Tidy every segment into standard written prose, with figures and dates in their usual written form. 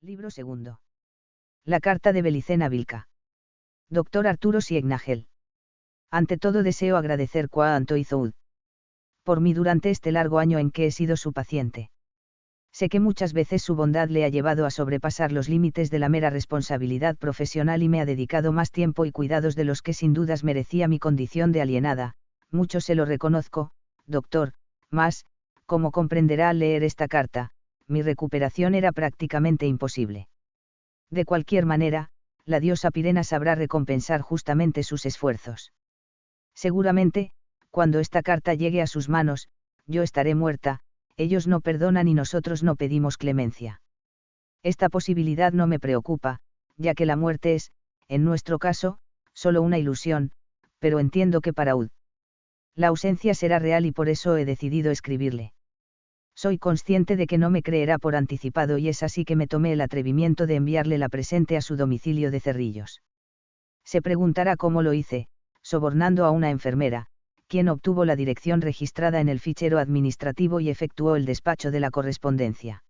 Libro segundo. La carta de Belicena Vilca. Dr. Arturo Siegnagel. Ante todo deseo agradecer cuanto hizo Ud por mí durante este largo año en que he sido su paciente. Sé que muchas veces su bondad le ha llevado a sobrepasar los límites de la mera responsabilidad profesional y me ha dedicado más tiempo y cuidados de los que sin dudas merecía mi condición de alienada, mucho se lo reconozco, doctor, mas, como comprenderá al leer esta carta, mi recuperación era prácticamente imposible. De cualquier manera, la diosa Pirena sabrá recompensar justamente sus esfuerzos. Seguramente, cuando esta carta llegue a sus manos, yo estaré muerta, ellos no perdonan y nosotros no pedimos clemencia. Esta posibilidad no me preocupa, ya que la muerte es, en nuestro caso, solo una ilusión, pero entiendo que para Ud la ausencia será real y por eso he decidido escribirle. Soy consciente de que no me creerá por anticipado y es así que me tomé el atrevimiento de enviarle la presente a su domicilio de Cerrillos. Se preguntará cómo lo hice, sobornando a una enfermera, quien obtuvo la dirección registrada en el fichero administrativo y efectuó el despacho de la correspondencia.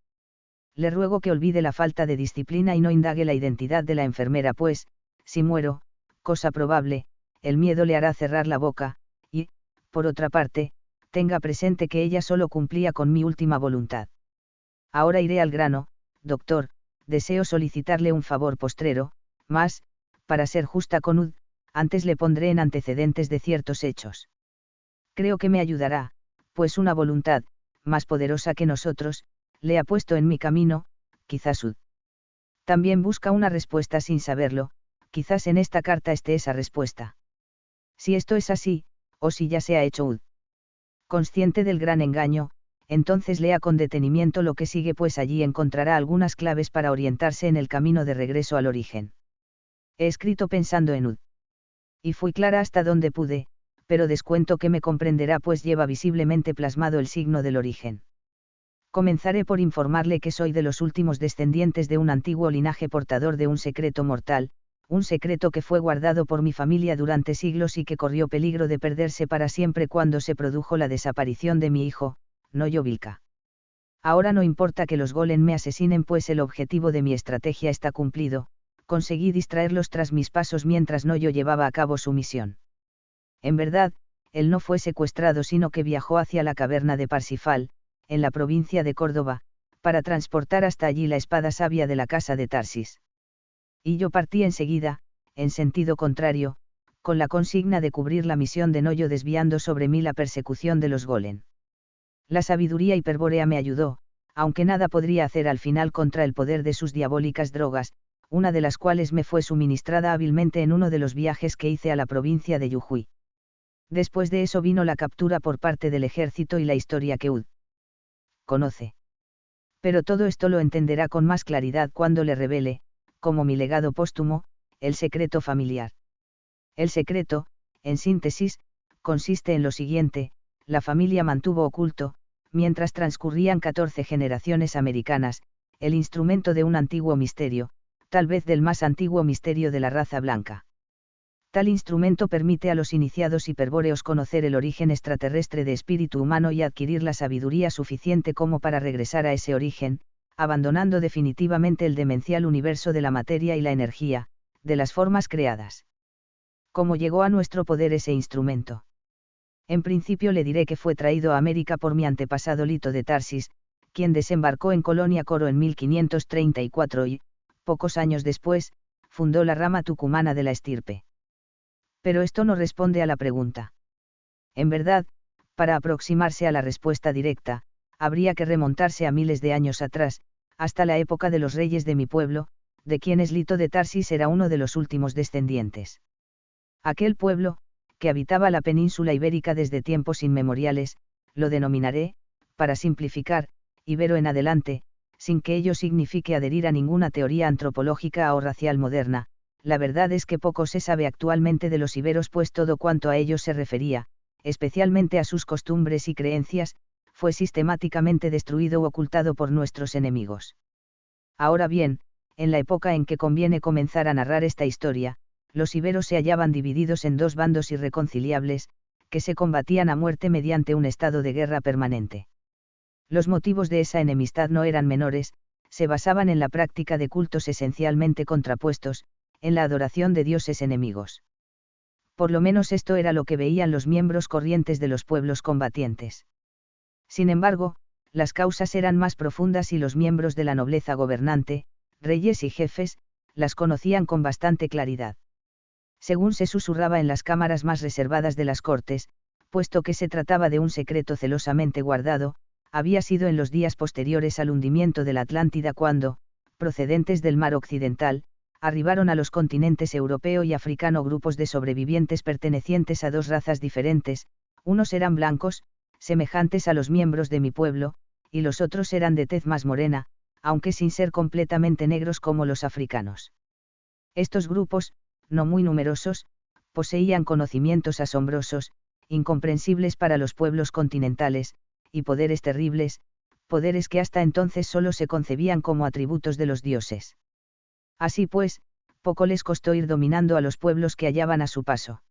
Le ruego que olvide la falta de disciplina y no indague la identidad de la enfermera pues, si muero, cosa probable, el miedo le hará cerrar la boca, y, por otra parte, tenga presente que ella solo cumplía con mi última voluntad. Ahora iré al grano, doctor, deseo solicitarle un favor postrero, mas, para ser justa con Ud, antes le pondré en antecedentes de ciertos hechos. Creo que me ayudará, pues una voluntad, más poderosa que nosotros, le ha puesto en mi camino, quizás Ud también busca una respuesta sin saberlo, quizás en esta carta esté esa respuesta. Si esto es así, o si ya se ha hecho Ud consciente del gran engaño, entonces lea con detenimiento lo que sigue pues allí encontrará algunas claves para orientarse en el camino de regreso al origen. He escrito pensando en Ud. Y fui clara hasta donde pude, pero descuento que me comprenderá pues lleva visiblemente plasmado el signo del origen. Comenzaré por informarle que soy de los últimos descendientes de un antiguo linaje portador de un secreto mortal, un secreto que fue guardado por mi familia durante siglos y que corrió peligro de perderse para siempre cuando se produjo la desaparición de mi hijo, Noyo Vilca. Ahora no importa que los golem me asesinen pues el objetivo de mi estrategia está cumplido, conseguí distraerlos tras mis pasos mientras Noyo llevaba a cabo su misión. En verdad, él no fue secuestrado sino que viajó hacia la caverna de Parsifal, en la provincia de Córdoba, para transportar hasta allí la espada sabia de la casa de Tarsis. Y yo partí enseguida, en sentido contrario, con la consigna de cubrir la misión de Noyo desviando sobre mí la persecución de los golem. La sabiduría hiperbórea me ayudó, aunque nada podría hacer al final contra el poder de sus diabólicas drogas, una de las cuales me fue suministrada hábilmente en uno de los viajes que hice a la provincia de Jujuy. Después de eso vino la captura por parte del ejército y la historia que Ud conoce. Pero todo esto lo entenderá con más claridad cuando le revele, como mi legado póstumo, el secreto familiar. El secreto, en síntesis, consiste en lo siguiente: la familia mantuvo oculto, mientras transcurrían 14 generaciones americanas, el instrumento de un antiguo misterio, tal vez del más antiguo misterio de la raza blanca. Tal instrumento permite a los iniciados hiperbóreos conocer el origen extraterrestre de espíritu humano y adquirir la sabiduría suficiente como para regresar a ese origen, abandonando definitivamente el demencial universo de la materia y la energía, de las formas creadas. ¿Cómo llegó a nuestro poder ese instrumento? En principio le diré que fue traído a América por mi antepasado Lito de Tarsis, quien desembarcó en Colonia Coro en 1534 y, pocos años después, fundó la rama tucumana de la estirpe. Pero esto no responde a la pregunta. En verdad, para aproximarse a la respuesta directa, habría que remontarse a miles de años atrás, hasta la época de los reyes de mi pueblo, de quienes Lito de Tarsis era uno de los últimos descendientes. Aquel pueblo, que habitaba la península ibérica desde tiempos inmemoriales, lo denominaré, para simplificar, ibero en adelante, sin que ello signifique adherir a ninguna teoría antropológica o racial moderna. La verdad es que poco se sabe actualmente de los iberos pues todo cuanto a ellos se refería, especialmente a sus costumbres y creencias, fue sistemáticamente destruido u ocultado por nuestros enemigos. Ahora bien, en la época en que conviene comenzar a narrar esta historia, los iberos se hallaban divididos en dos bandos irreconciliables, que se combatían a muerte mediante un estado de guerra permanente. Los motivos de esa enemistad no eran menores, se basaban en la práctica de cultos esencialmente contrapuestos, en la adoración de dioses enemigos. Por lo menos esto era lo que veían los miembros corrientes de los pueblos combatientes. Sin embargo, las causas eran más profundas y los miembros de la nobleza gobernante, reyes y jefes, las conocían con bastante claridad. Según se susurraba en las cámaras más reservadas de las cortes, puesto que se trataba de un secreto celosamente guardado, había sido en los días posteriores al hundimiento de la Atlántida cuando, procedentes del mar occidental, arribaron a los continentes europeo y africano grupos de sobrevivientes pertenecientes a dos razas diferentes, unos eran blancos, semejantes a los miembros de mi pueblo, y los otros eran de tez más morena, aunque sin ser completamente negros como los africanos. Estos grupos, no muy numerosos, poseían conocimientos asombrosos, incomprensibles para los pueblos continentales, y poderes terribles, poderes que hasta entonces solo se concebían como atributos de los dioses. Así pues, poco les costó ir dominando a los pueblos que hallaban a su paso.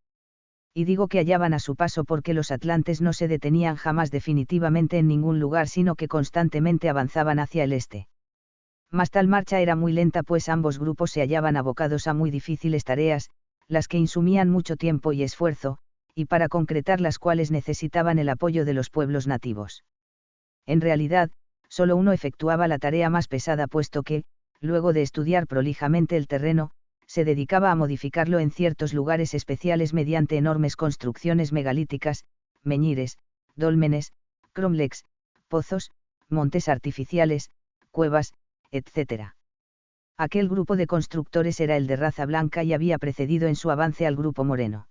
Y digo que hallaban a su paso porque los atlantes no se detenían jamás definitivamente en ningún lugar sino que constantemente avanzaban hacia el este. Mas tal marcha era muy lenta pues ambos grupos se hallaban abocados a muy difíciles tareas, las que insumían mucho tiempo y esfuerzo, y para concretar las cuales necesitaban el apoyo de los pueblos nativos. En realidad, solo uno efectuaba la tarea más pesada puesto que, luego de estudiar prolijamente el terreno, se dedicaba a modificarlo en ciertos lugares especiales mediante enormes construcciones megalíticas, meñires, dólmenes, cromlechs, pozos, montes artificiales, cuevas, etc. Aquel grupo de constructores era el de raza blanca y había precedido en su avance al grupo moreno.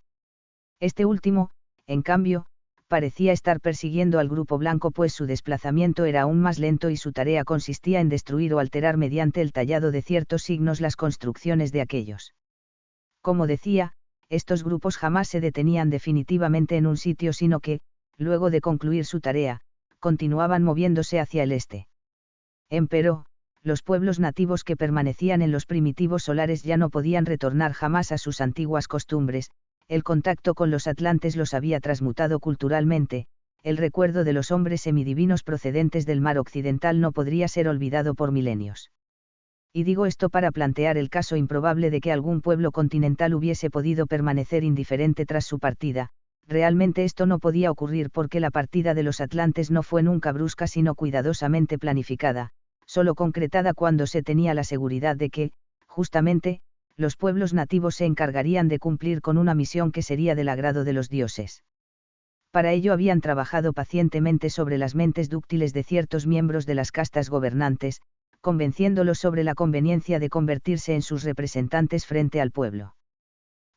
Este último, en cambio, parecía estar persiguiendo al grupo blanco pues su desplazamiento era aún más lento y su tarea consistía en destruir o alterar mediante el tallado de ciertos signos las construcciones de aquellos. Como decía, estos grupos jamás se detenían definitivamente en un sitio sino que, luego de concluir su tarea, continuaban moviéndose hacia el este. Empero, los pueblos nativos que permanecían en los primitivos solares ya no podían retornar jamás a sus antiguas costumbres, el contacto con los atlantes los había transmutado culturalmente, el recuerdo de los hombres semidivinos procedentes del mar occidental no podría ser olvidado por milenios. Y digo esto para plantear el caso improbable de que algún pueblo continental hubiese podido permanecer indiferente tras su partida. Realmente esto no podía ocurrir porque la partida de los atlantes no fue nunca brusca sino cuidadosamente planificada, solo concretada cuando se tenía la seguridad de que, justamente, los pueblos nativos se encargarían de cumplir con una misión que sería del agrado de los dioses. Para ello habían trabajado pacientemente sobre las mentes dúctiles de ciertos miembros de las castas gobernantes, convenciéndolos sobre la conveniencia de convertirse en sus representantes frente al pueblo.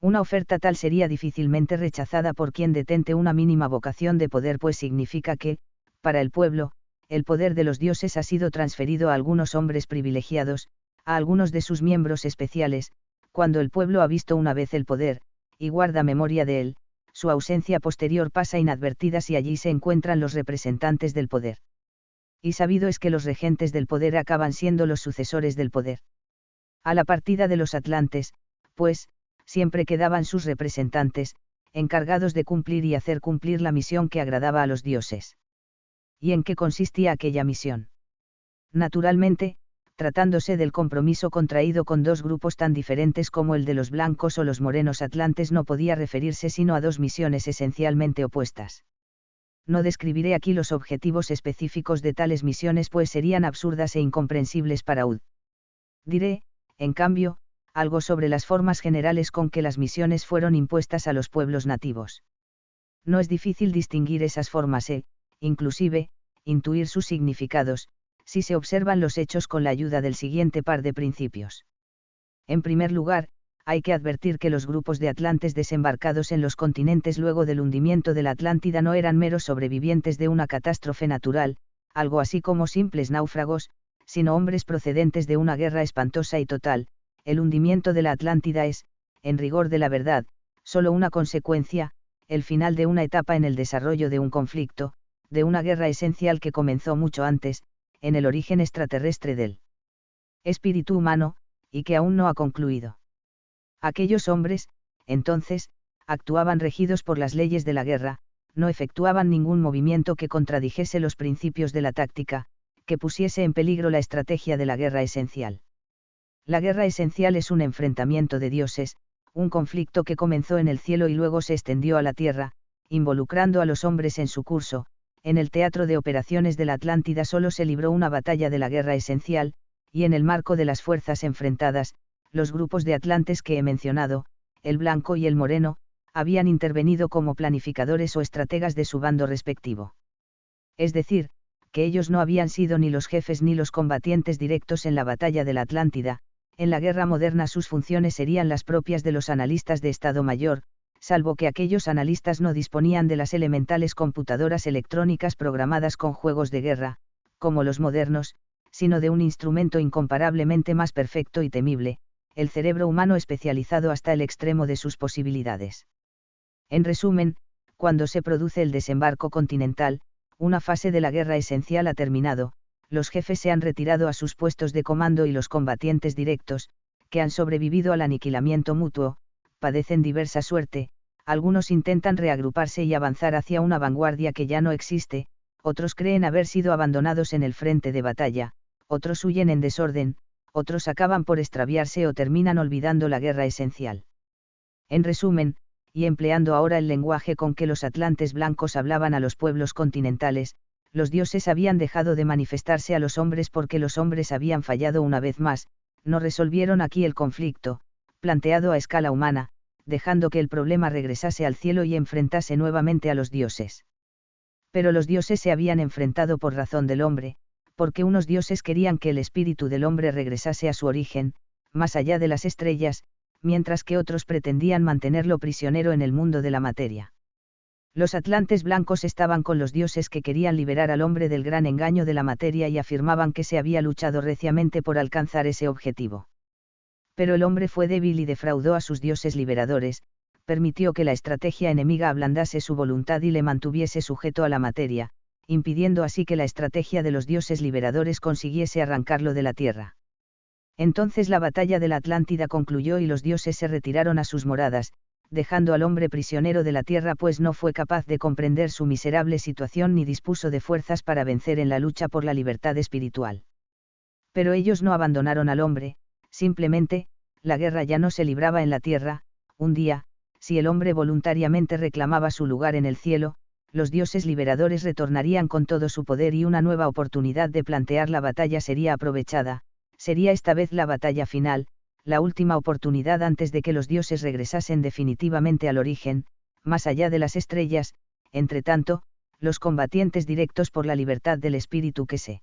Una oferta tal sería difícilmente rechazada por quien detente una mínima vocación de poder pues significa que, para el pueblo, el poder de los dioses ha sido transferido a algunos hombres privilegiados, a algunos de sus miembros especiales. Cuando el pueblo ha visto una vez el poder, y guarda memoria de él, su ausencia posterior pasa inadvertida si allí se encuentran los representantes del poder. Y sabido es que los regentes del poder acaban siendo los sucesores del poder. A la partida de los atlantes, pues, siempre quedaban sus representantes, encargados de cumplir y hacer cumplir la misión que agradaba a los dioses. ¿Y en qué consistía aquella misión? Naturalmente, tratándose del compromiso contraído con dos grupos tan diferentes como el de los blancos o los morenos atlantes no podía referirse sino a dos misiones esencialmente opuestas. No describiré aquí los objetivos específicos de tales misiones pues serían absurdas e incomprensibles para Ud. Diré, en cambio, algo sobre las formas generales con que las misiones fueron impuestas a los pueblos nativos. No es difícil distinguir esas formas inclusive, intuir sus significados, si se observan los hechos con la ayuda del siguiente par de principios. En primer lugar, hay que advertir que los grupos de atlantes desembarcados en los continentes luego del hundimiento de la Atlántida no eran meros sobrevivientes de una catástrofe natural, algo así como simples náufragos, sino hombres procedentes de una guerra espantosa y total. El hundimiento de la Atlántida es, en rigor de la verdad, solo una consecuencia, el final de una etapa en el desarrollo de un conflicto, de una guerra esencial que comenzó mucho antes, en el origen extraterrestre del espíritu humano, y que aún no ha concluido. Aquellos hombres, entonces, actuaban regidos por las leyes de la guerra, no efectuaban ningún movimiento que contradijese los principios de la táctica, que pusiese en peligro la estrategia de la guerra esencial. La guerra esencial es un enfrentamiento de dioses, un conflicto que comenzó en el cielo y luego se extendió a la tierra, involucrando a los hombres en su curso. En el teatro de operaciones de la Atlántida solo se libró una batalla de la guerra esencial, y en el marco de las fuerzas enfrentadas, los grupos de atlantes que he mencionado, el blanco y el moreno, habían intervenido como planificadores o estrategas de su bando respectivo. Es decir, que ellos no habían sido ni los jefes ni los combatientes directos en la batalla de la Atlántida. En la guerra moderna sus funciones serían las propias de los analistas de Estado Mayor, salvo que aquellos analistas no disponían de las elementales computadoras electrónicas programadas con juegos de guerra, como los modernos, sino de un instrumento incomparablemente más perfecto y temible, el cerebro humano especializado hasta el extremo de sus posibilidades. En resumen, cuando se produce el desembarco continental, una fase de la guerra esencial ha terminado, los jefes se han retirado a sus puestos de comando y los combatientes directos, que han sobrevivido al aniquilamiento mutuo, padecen diversa suerte, algunos intentan reagruparse y avanzar hacia una vanguardia que ya no existe, otros creen haber sido abandonados en el frente de batalla, otros huyen en desorden, otros acaban por extraviarse o terminan olvidando la guerra esencial. En resumen, y empleando ahora el lenguaje con que los atlantes blancos hablaban a los pueblos continentales, los dioses habían dejado de manifestarse a los hombres porque los hombres habían fallado una vez más, no resolvieron aquí el conflicto, planteado a escala humana, dejando que el problema regresase al cielo y enfrentase nuevamente a los dioses. Pero los dioses se habían enfrentado por razón del hombre, porque unos dioses querían que el espíritu del hombre regresase a su origen, más allá de las estrellas, mientras que otros pretendían mantenerlo prisionero en el mundo de la materia. Los atlantes blancos estaban con los dioses que querían liberar al hombre del gran engaño de la materia y afirmaban que se había luchado reciamente por alcanzar ese objetivo. Pero el hombre fue débil y defraudó a sus dioses liberadores, permitió que la estrategia enemiga ablandase su voluntad y le mantuviese sujeto a la materia, impidiendo así que la estrategia de los dioses liberadores consiguiese arrancarlo de la tierra. Entonces la batalla de la Atlántida concluyó y los dioses se retiraron a sus moradas, dejando al hombre prisionero de la tierra pues no fue capaz de comprender su miserable situación ni dispuso de fuerzas para vencer en la lucha por la libertad espiritual. Pero ellos no abandonaron al hombre, simplemente, la guerra ya no se libraba en la tierra. Un día, si el hombre voluntariamente reclamaba su lugar en el cielo, los dioses liberadores retornarían con todo su poder y una nueva oportunidad de plantear la batalla sería aprovechada, sería esta vez la batalla final, la última oportunidad antes de que los dioses regresasen definitivamente al origen, más allá de las estrellas. Entre tanto, los combatientes directos por la libertad del espíritu que se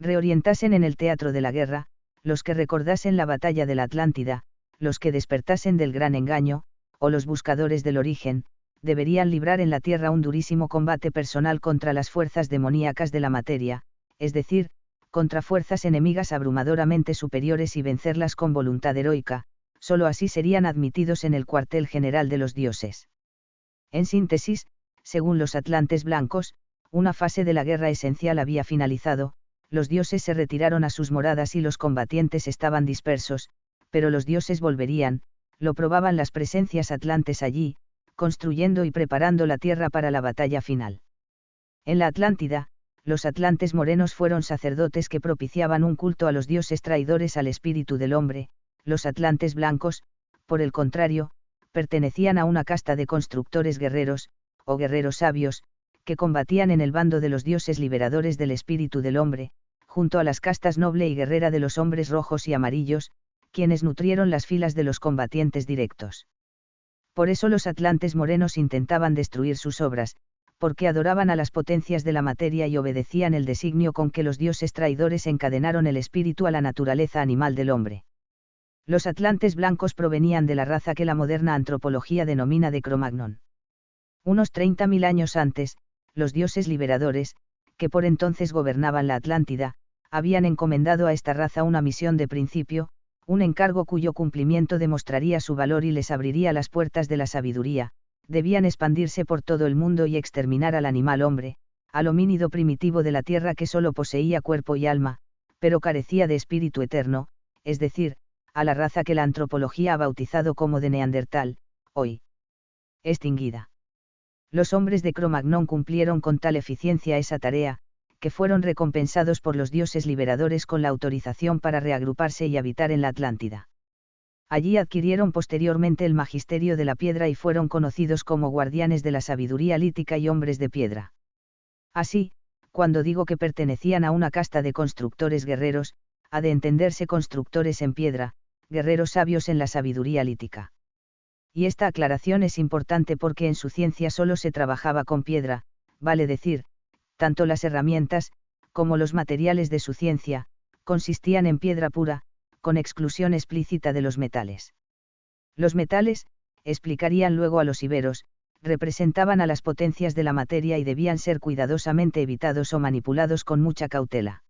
reorientasen en el teatro de la guerra, los que recordasen la batalla de la Atlántida, los que despertasen del gran engaño, o los buscadores del origen, deberían librar en la tierra un durísimo combate personal contra las fuerzas demoníacas de la materia, es decir, contra fuerzas enemigas abrumadoramente superiores y vencerlas con voluntad heroica, solo así serían admitidos en el cuartel general de los dioses. En síntesis, según los atlantes blancos, una fase de la guerra esencial había finalizado, los dioses se retiraron a sus moradas y los combatientes estaban dispersos, pero los dioses volverían, lo probaban las presencias atlantes allí, construyendo y preparando la tierra para la batalla final. En la Atlántida, los atlantes morenos fueron sacerdotes que propiciaban un culto a los dioses traidores al espíritu del hombre. Los atlantes blancos, por el contrario, pertenecían a una casta de constructores guerreros, o guerreros sabios, que combatían en el bando de los dioses liberadores del espíritu del hombre, junto a las castas noble y guerrera de los hombres rojos y amarillos, quienes nutrieron las filas de los combatientes directos. Por eso los atlantes morenos intentaban destruir sus obras, porque adoraban a las potencias de la materia y obedecían el designio con que los dioses traidores encadenaron el espíritu a la naturaleza animal del hombre. Los atlantes blancos provenían de la raza que la moderna antropología denomina de Cro-Magnon. Unos 30.000 años antes, los dioses liberadores, que por entonces gobernaban la Atlántida, habían encomendado a esta raza una misión de principio, un encargo cuyo cumplimiento demostraría su valor y les abriría las puertas de la sabiduría. Debían expandirse por todo el mundo y exterminar al animal hombre, al homínido primitivo de la tierra que solo poseía cuerpo y alma, pero carecía de espíritu eterno, es decir, a la raza que la antropología ha bautizado como de Neandertal, hoy extinguida. Los hombres de Cro-Magnon cumplieron con tal eficiencia esa tarea, que fueron recompensados por los dioses liberadores con la autorización para reagruparse y habitar en la Atlántida. Allí adquirieron posteriormente el magisterio de la piedra y fueron conocidos como guardianes de la sabiduría lítica y hombres de piedra. Así, cuando digo que pertenecían a una casta de constructores guerreros, ha de entenderse constructores en piedra, guerreros sabios en la sabiduría lítica. Y esta aclaración es importante porque en su ciencia solo se trabajaba con piedra, vale decir, tanto las herramientas, como los materiales de su ciencia, consistían en piedra pura, con exclusión explícita de los metales. Los metales, explicarían luego a los iberos, representaban a las potencias de la materia y debían ser cuidadosamente evitados o manipulados con mucha cautela.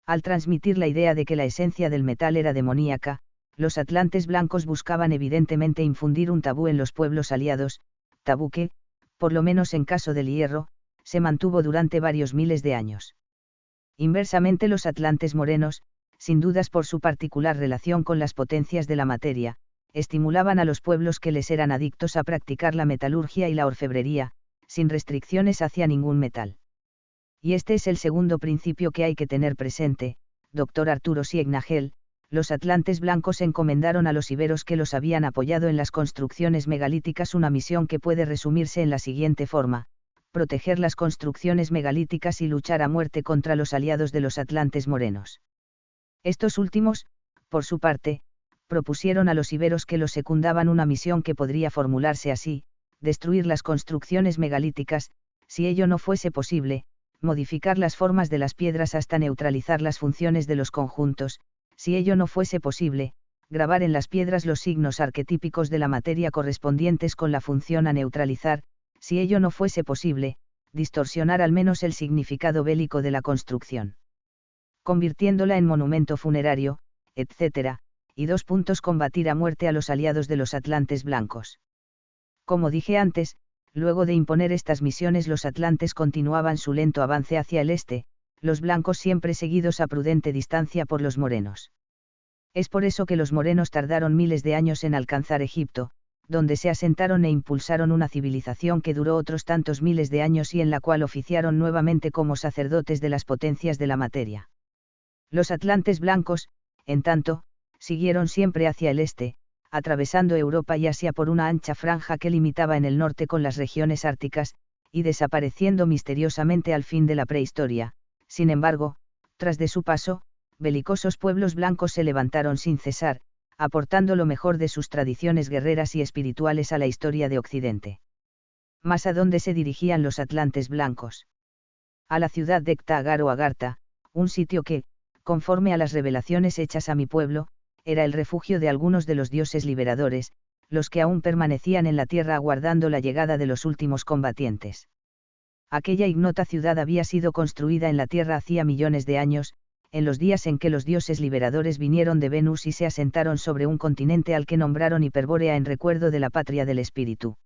Al transmitir la idea de que la esencia del metal era demoníaca, los atlantes blancos buscaban evidentemente infundir un tabú en los pueblos aliados, tabú que, por lo menos en caso del hierro, se mantuvo durante varios miles de años. Inversamente los atlantes morenos, sin dudas por su particular relación con las potencias de la materia, estimulaban a los pueblos que les eran adictos a practicar la metalurgia y la orfebrería, sin restricciones hacia ningún metal. Y este es el segundo principio que hay que tener presente, Dr. Arturo Sieg-Nagel. Los atlantes blancos encomendaron a los iberos que los habían apoyado en las construcciones megalíticas una misión que puede resumirse en la siguiente forma: proteger las construcciones megalíticas y luchar a muerte contra los aliados de los atlantes morenos. Estos últimos, por su parte, propusieron a los iberos que los secundaban una misión que podría formularse así: destruir las construcciones megalíticas, si ello no fuese posible, modificar las formas de las piedras hasta neutralizar las funciones de los conjuntos, si ello no fuese posible, grabar en las piedras los signos arquetípicos de la materia correspondientes con la función a neutralizar, si ello no fuese posible, distorsionar al menos el significado bélico de la construcción, convirtiéndola en monumento funerario, etc., y combatir a muerte a los aliados de los atlantes blancos. Como dije antes, luego de imponer estas misiones los atlantes continuaban su lento avance hacia el este, los blancos siempre seguidos a prudente distancia por los morenos. Es por eso que los morenos tardaron miles de años en alcanzar Egipto, donde se asentaron e impulsaron una civilización que duró otros tantos miles de años y en la cual oficiaron nuevamente como sacerdotes de las potencias de la materia. Los atlantes blancos, en tanto, siguieron siempre hacia el este, atravesando Europa y Asia por una ancha franja que limitaba en el norte con las regiones árticas, y desapareciendo misteriosamente al fin de la prehistoria. Sin embargo, tras de su paso, belicosos pueblos blancos se levantaron sin cesar, aportando lo mejor de sus tradiciones guerreras y espirituales a la historia de Occidente. ¿Mas a dónde se dirigían los atlantes blancos? A la ciudad de Ctagar o Agartha, un sitio que, conforme a las revelaciones hechas a mi pueblo, era el refugio de algunos de los dioses liberadores, los que aún permanecían en la tierra aguardando la llegada de los últimos combatientes. Aquella ignota ciudad había sido construida en la tierra hacía millones de años, en los días en que los dioses liberadores vinieron de Venus y se asentaron sobre un continente al que nombraron Hiperbórea en recuerdo de la patria del espíritu.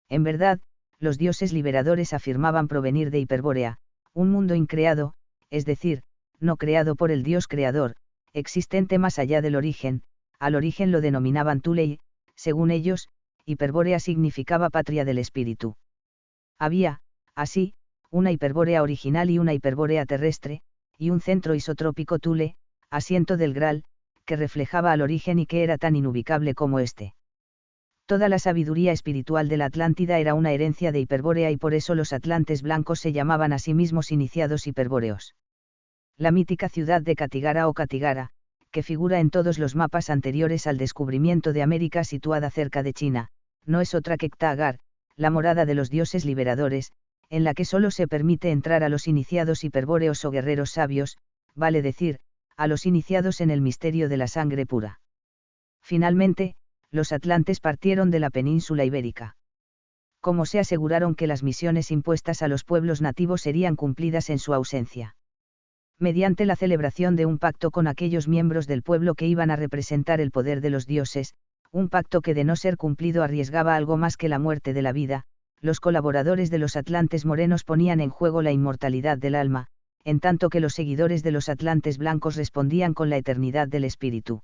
En verdad, los dioses liberadores afirmaban provenir de Hiperbórea, un mundo increado, es decir, no creado por el dios creador, existente más allá del origen. Al origen lo denominaban Thule y, según ellos, Hiperbórea significaba patria del espíritu. Había, así, una Hiperbórea original y una Hiperbórea terrestre, y un centro isotrópico Thule, asiento del Graal, que reflejaba al origen y que era tan inubicable como este. Toda la sabiduría espiritual de la Atlántida era una herencia de Hiperbórea y por eso los atlantes blancos se llamaban a sí mismos iniciados hiperbóreos. La mítica ciudad de Katigara o Katigara, que figura en todos los mapas anteriores al descubrimiento de América situada cerca de China, no es otra que Ctagar, la morada de los dioses liberadores, en la que solo se permite entrar a los iniciados hiperbóreos o guerreros sabios, vale decir, a los iniciados en el misterio de la sangre pura. Finalmente, los atlantes partieron de la península ibérica. Como se aseguraron que las misiones impuestas a los pueblos nativos serían cumplidas en su ausencia. Mediante la celebración de un pacto con aquellos miembros del pueblo que iban a representar el poder de los dioses, un pacto que de no ser cumplido arriesgaba algo más que la muerte de la vida, los colaboradores de los atlantes morenos ponían en juego la inmortalidad del alma, en tanto que los seguidores de los atlantes blancos respondían con la eternidad del espíritu.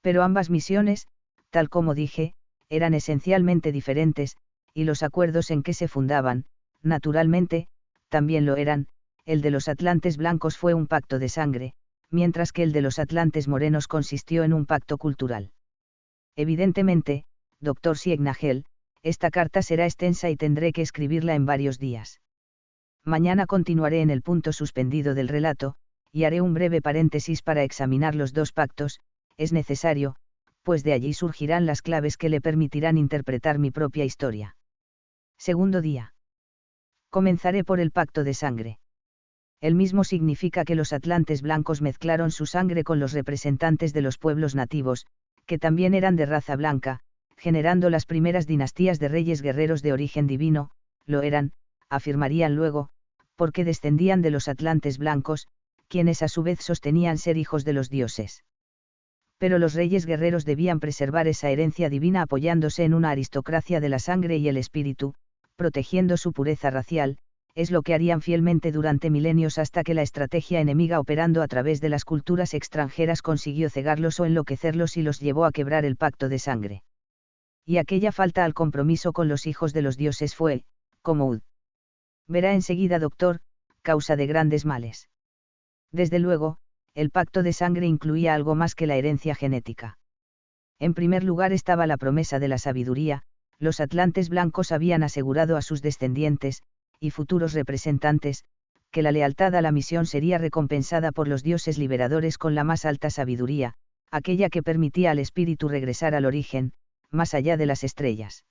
Pero ambas misiones, tal como dije, eran esencialmente diferentes, y los acuerdos en que se fundaban, naturalmente, también lo eran, el de los atlantes blancos fue un pacto de sangre, mientras que el de los atlantes morenos consistió en un pacto cultural. Evidentemente, Dr. Signagel, esta carta será extensa y tendré que escribirla en varios días. Mañana continuaré en el punto suspendido del relato, y haré un breve paréntesis para examinar los dos pactos, es necesario, pues de allí surgirán las claves que le permitirán interpretar mi propia historia. Segundo día. Comenzaré por el pacto de sangre. El mismo significa que los atlantes blancos mezclaron su sangre con los representantes de los pueblos nativos, que también eran de raza blanca, generando las primeras dinastías de reyes guerreros de origen divino, lo eran, afirmarían luego, porque descendían de los atlantes blancos, quienes a su vez sostenían ser hijos de los dioses. Pero los reyes guerreros debían preservar esa herencia divina apoyándose en una aristocracia de la sangre y el espíritu, protegiendo su pureza racial, es lo que harían fielmente durante milenios hasta que la estrategia enemiga operando a través de las culturas extranjeras consiguió cegarlos o enloquecerlos y los llevó a quebrar el pacto de sangre. Y aquella falta al compromiso con los hijos de los dioses fue, como Ud verá enseguida doctor, causa de grandes males. Desde luego, el pacto de sangre incluía algo más que la herencia genética. En primer lugar estaba la promesa de la sabiduría, los atlantes blancos habían asegurado a sus descendientes, y futuros representantes, que la lealtad a la misión sería recompensada por los dioses liberadores con la más alta sabiduría, aquella que permitía al espíritu regresar al origen, más allá de las estrellas.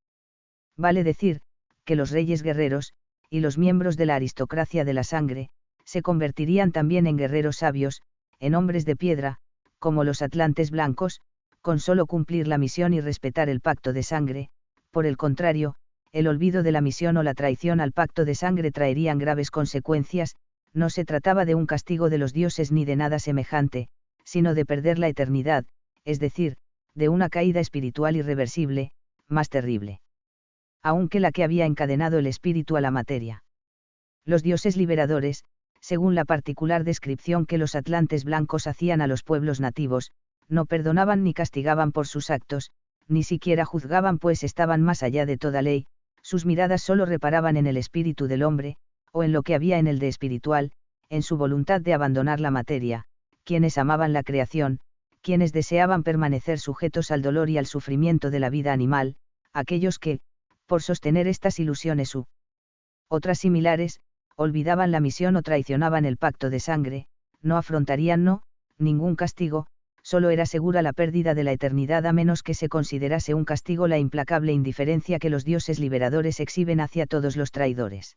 Vale decir, que los reyes guerreros, y los miembros de la aristocracia de la sangre, se convertirían también en guerreros sabios, en hombres de piedra, como los atlantes blancos, con solo cumplir la misión y respetar el pacto de sangre. Por el contrario, el olvido de la misión o la traición al pacto de sangre traerían graves consecuencias, no se trataba de un castigo de los dioses ni de nada semejante, sino de perder la eternidad, es decir, de una caída espiritual irreversible, más terrible aún que la que había encadenado el espíritu a la materia. Los dioses liberadores, según la particular descripción que los atlantes blancos hacían a los pueblos nativos, no perdonaban ni castigaban por sus actos, ni siquiera juzgaban pues estaban más allá de toda ley, sus miradas solo reparaban en el espíritu del hombre, o en lo que había en el de espiritual, en su voluntad de abandonar la materia, quienes amaban la creación, quienes deseaban permanecer sujetos al dolor y al sufrimiento de la vida animal, aquellos que, por sostener estas ilusiones u otras similares, olvidaban la misión o traicionaban el pacto de sangre, no afrontarían ningún castigo, solo era segura la pérdida de la eternidad a menos que se considerase un castigo la implacable indiferencia que los dioses liberadores exhiben hacia todos los traidores.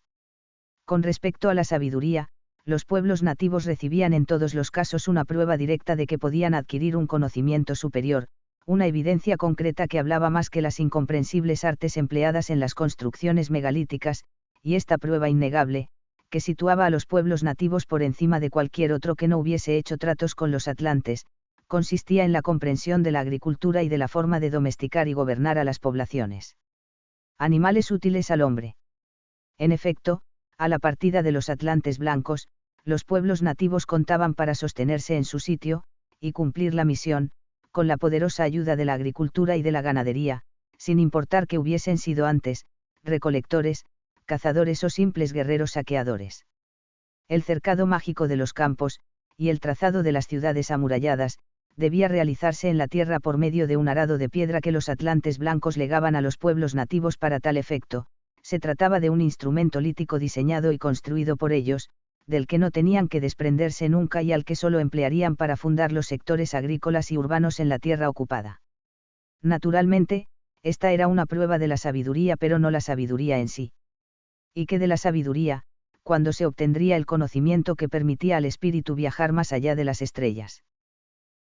Con respecto a la sabiduría, los pueblos nativos recibían en todos los casos una prueba directa de que podían adquirir un conocimiento superior, una evidencia concreta que hablaba más que las incomprensibles artes empleadas en las construcciones megalíticas, y esta prueba innegable, que situaba a los pueblos nativos por encima de cualquier otro que no hubiese hecho tratos con los atlantes, consistía en la comprensión de la agricultura y de la forma de domesticar y gobernar a las poblaciones. Animales útiles al hombre. En efecto, a la partida de los atlantes blancos, los pueblos nativos contaban para sostenerse en su sitio, y cumplir la misión, con la poderosa ayuda de la agricultura y de la ganadería, sin importar que hubiesen sido antes, recolectores, cazadores o simples guerreros saqueadores. El cercado mágico de los campos, y el trazado de las ciudades amuralladas, debía realizarse en la tierra por medio de un arado de piedra que los atlantes blancos legaban a los pueblos nativos para tal efecto. Se trataba de un instrumento lítico diseñado y construido por ellos, del que no tenían que desprenderse nunca y al que solo emplearían para fundar los sectores agrícolas y urbanos en la tierra ocupada. Naturalmente, esta era una prueba de la sabiduría pero no la sabiduría en sí. Y que de la sabiduría, cuando se obtendría el conocimiento que permitía al espíritu viajar más allá de las estrellas.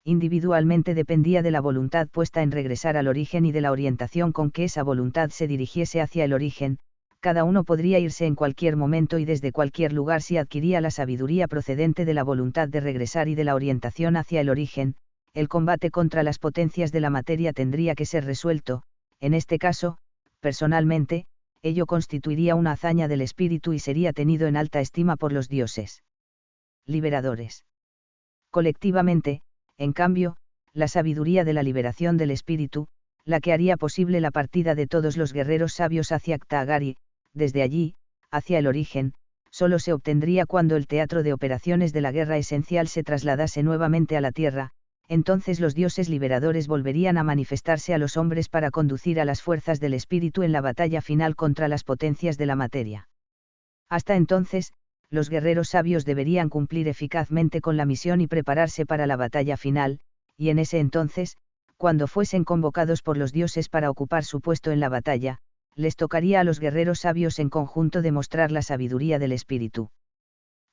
Individualmente dependía de la voluntad puesta en regresar al origen y de la orientación con que esa voluntad se dirigiese hacia el origen. Cada uno podría irse en cualquier momento y desde cualquier lugar si adquiría la sabiduría procedente de la voluntad de regresar y de la orientación hacia el origen. El combate contra las potencias de la materia tendría que ser resuelto, en este caso, personalmente, ello constituiría una hazaña del espíritu y sería tenido en alta estima por los dioses liberadores. Colectivamente, en cambio, la sabiduría de la liberación del espíritu, la que haría posible la partida de todos los guerreros sabios hacia Ktagari, desde allí, hacia el origen, solo se obtendría cuando el teatro de operaciones de la guerra esencial se trasladase nuevamente a la Tierra. Entonces los dioses liberadores volverían a manifestarse a los hombres para conducir a las fuerzas del espíritu en la batalla final contra las potencias de la materia. Hasta entonces, los guerreros sabios deberían cumplir eficazmente con la misión y prepararse para la batalla final, y en ese entonces, cuando fuesen convocados por los dioses para ocupar su puesto en la batalla, les tocaría a los guerreros sabios en conjunto demostrar la sabiduría del espíritu.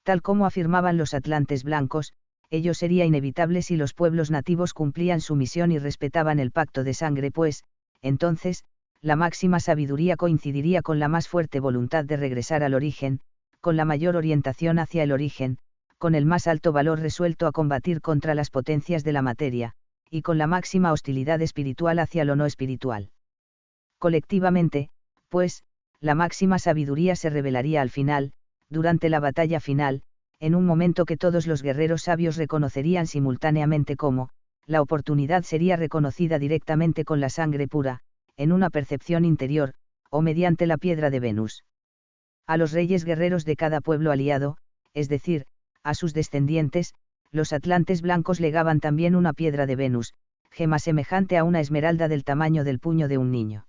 Tal como afirmaban los atlantes blancos, ello sería inevitable si los pueblos nativos cumplían su misión y respetaban el pacto de sangre, pues, entonces, la máxima sabiduría coincidiría con la más fuerte voluntad de regresar al origen, con la mayor orientación hacia el origen, con el más alto valor resuelto a combatir contra las potencias de la materia, y con la máxima hostilidad espiritual hacia lo no espiritual. Colectivamente, pues, la máxima sabiduría se revelaría al final, durante la batalla final, en un momento que todos los guerreros sabios reconocerían simultáneamente como, la oportunidad sería reconocida directamente con la sangre pura, en una percepción interior, o mediante la piedra de Venus. A los reyes guerreros de cada pueblo aliado, es decir, a sus descendientes, los atlantes blancos legaban también una piedra de Venus, gema semejante a una esmeralda del tamaño del puño de un niño.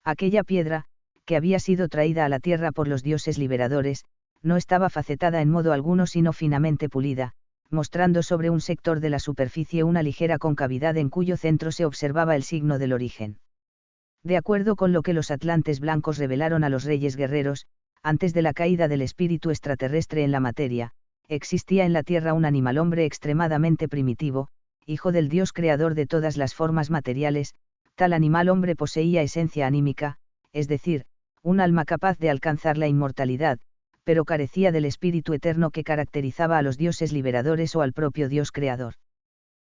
Aquella piedra, que había sido traída a la tierra por los dioses liberadores, no estaba facetada en modo alguno sino finamente pulida, mostrando sobre un sector de la superficie una ligera concavidad en cuyo centro se observaba el signo del origen. De acuerdo con lo que los atlantes blancos revelaron a los reyes guerreros, antes de la caída del espíritu extraterrestre en la materia, existía en la Tierra un animal hombre extremadamente primitivo, hijo del Dios creador de todas las formas materiales. Tal animal hombre poseía esencia anímica, es decir, un alma capaz de alcanzar la inmortalidad, pero carecía del espíritu eterno que caracterizaba a los dioses liberadores o al propio Dios creador.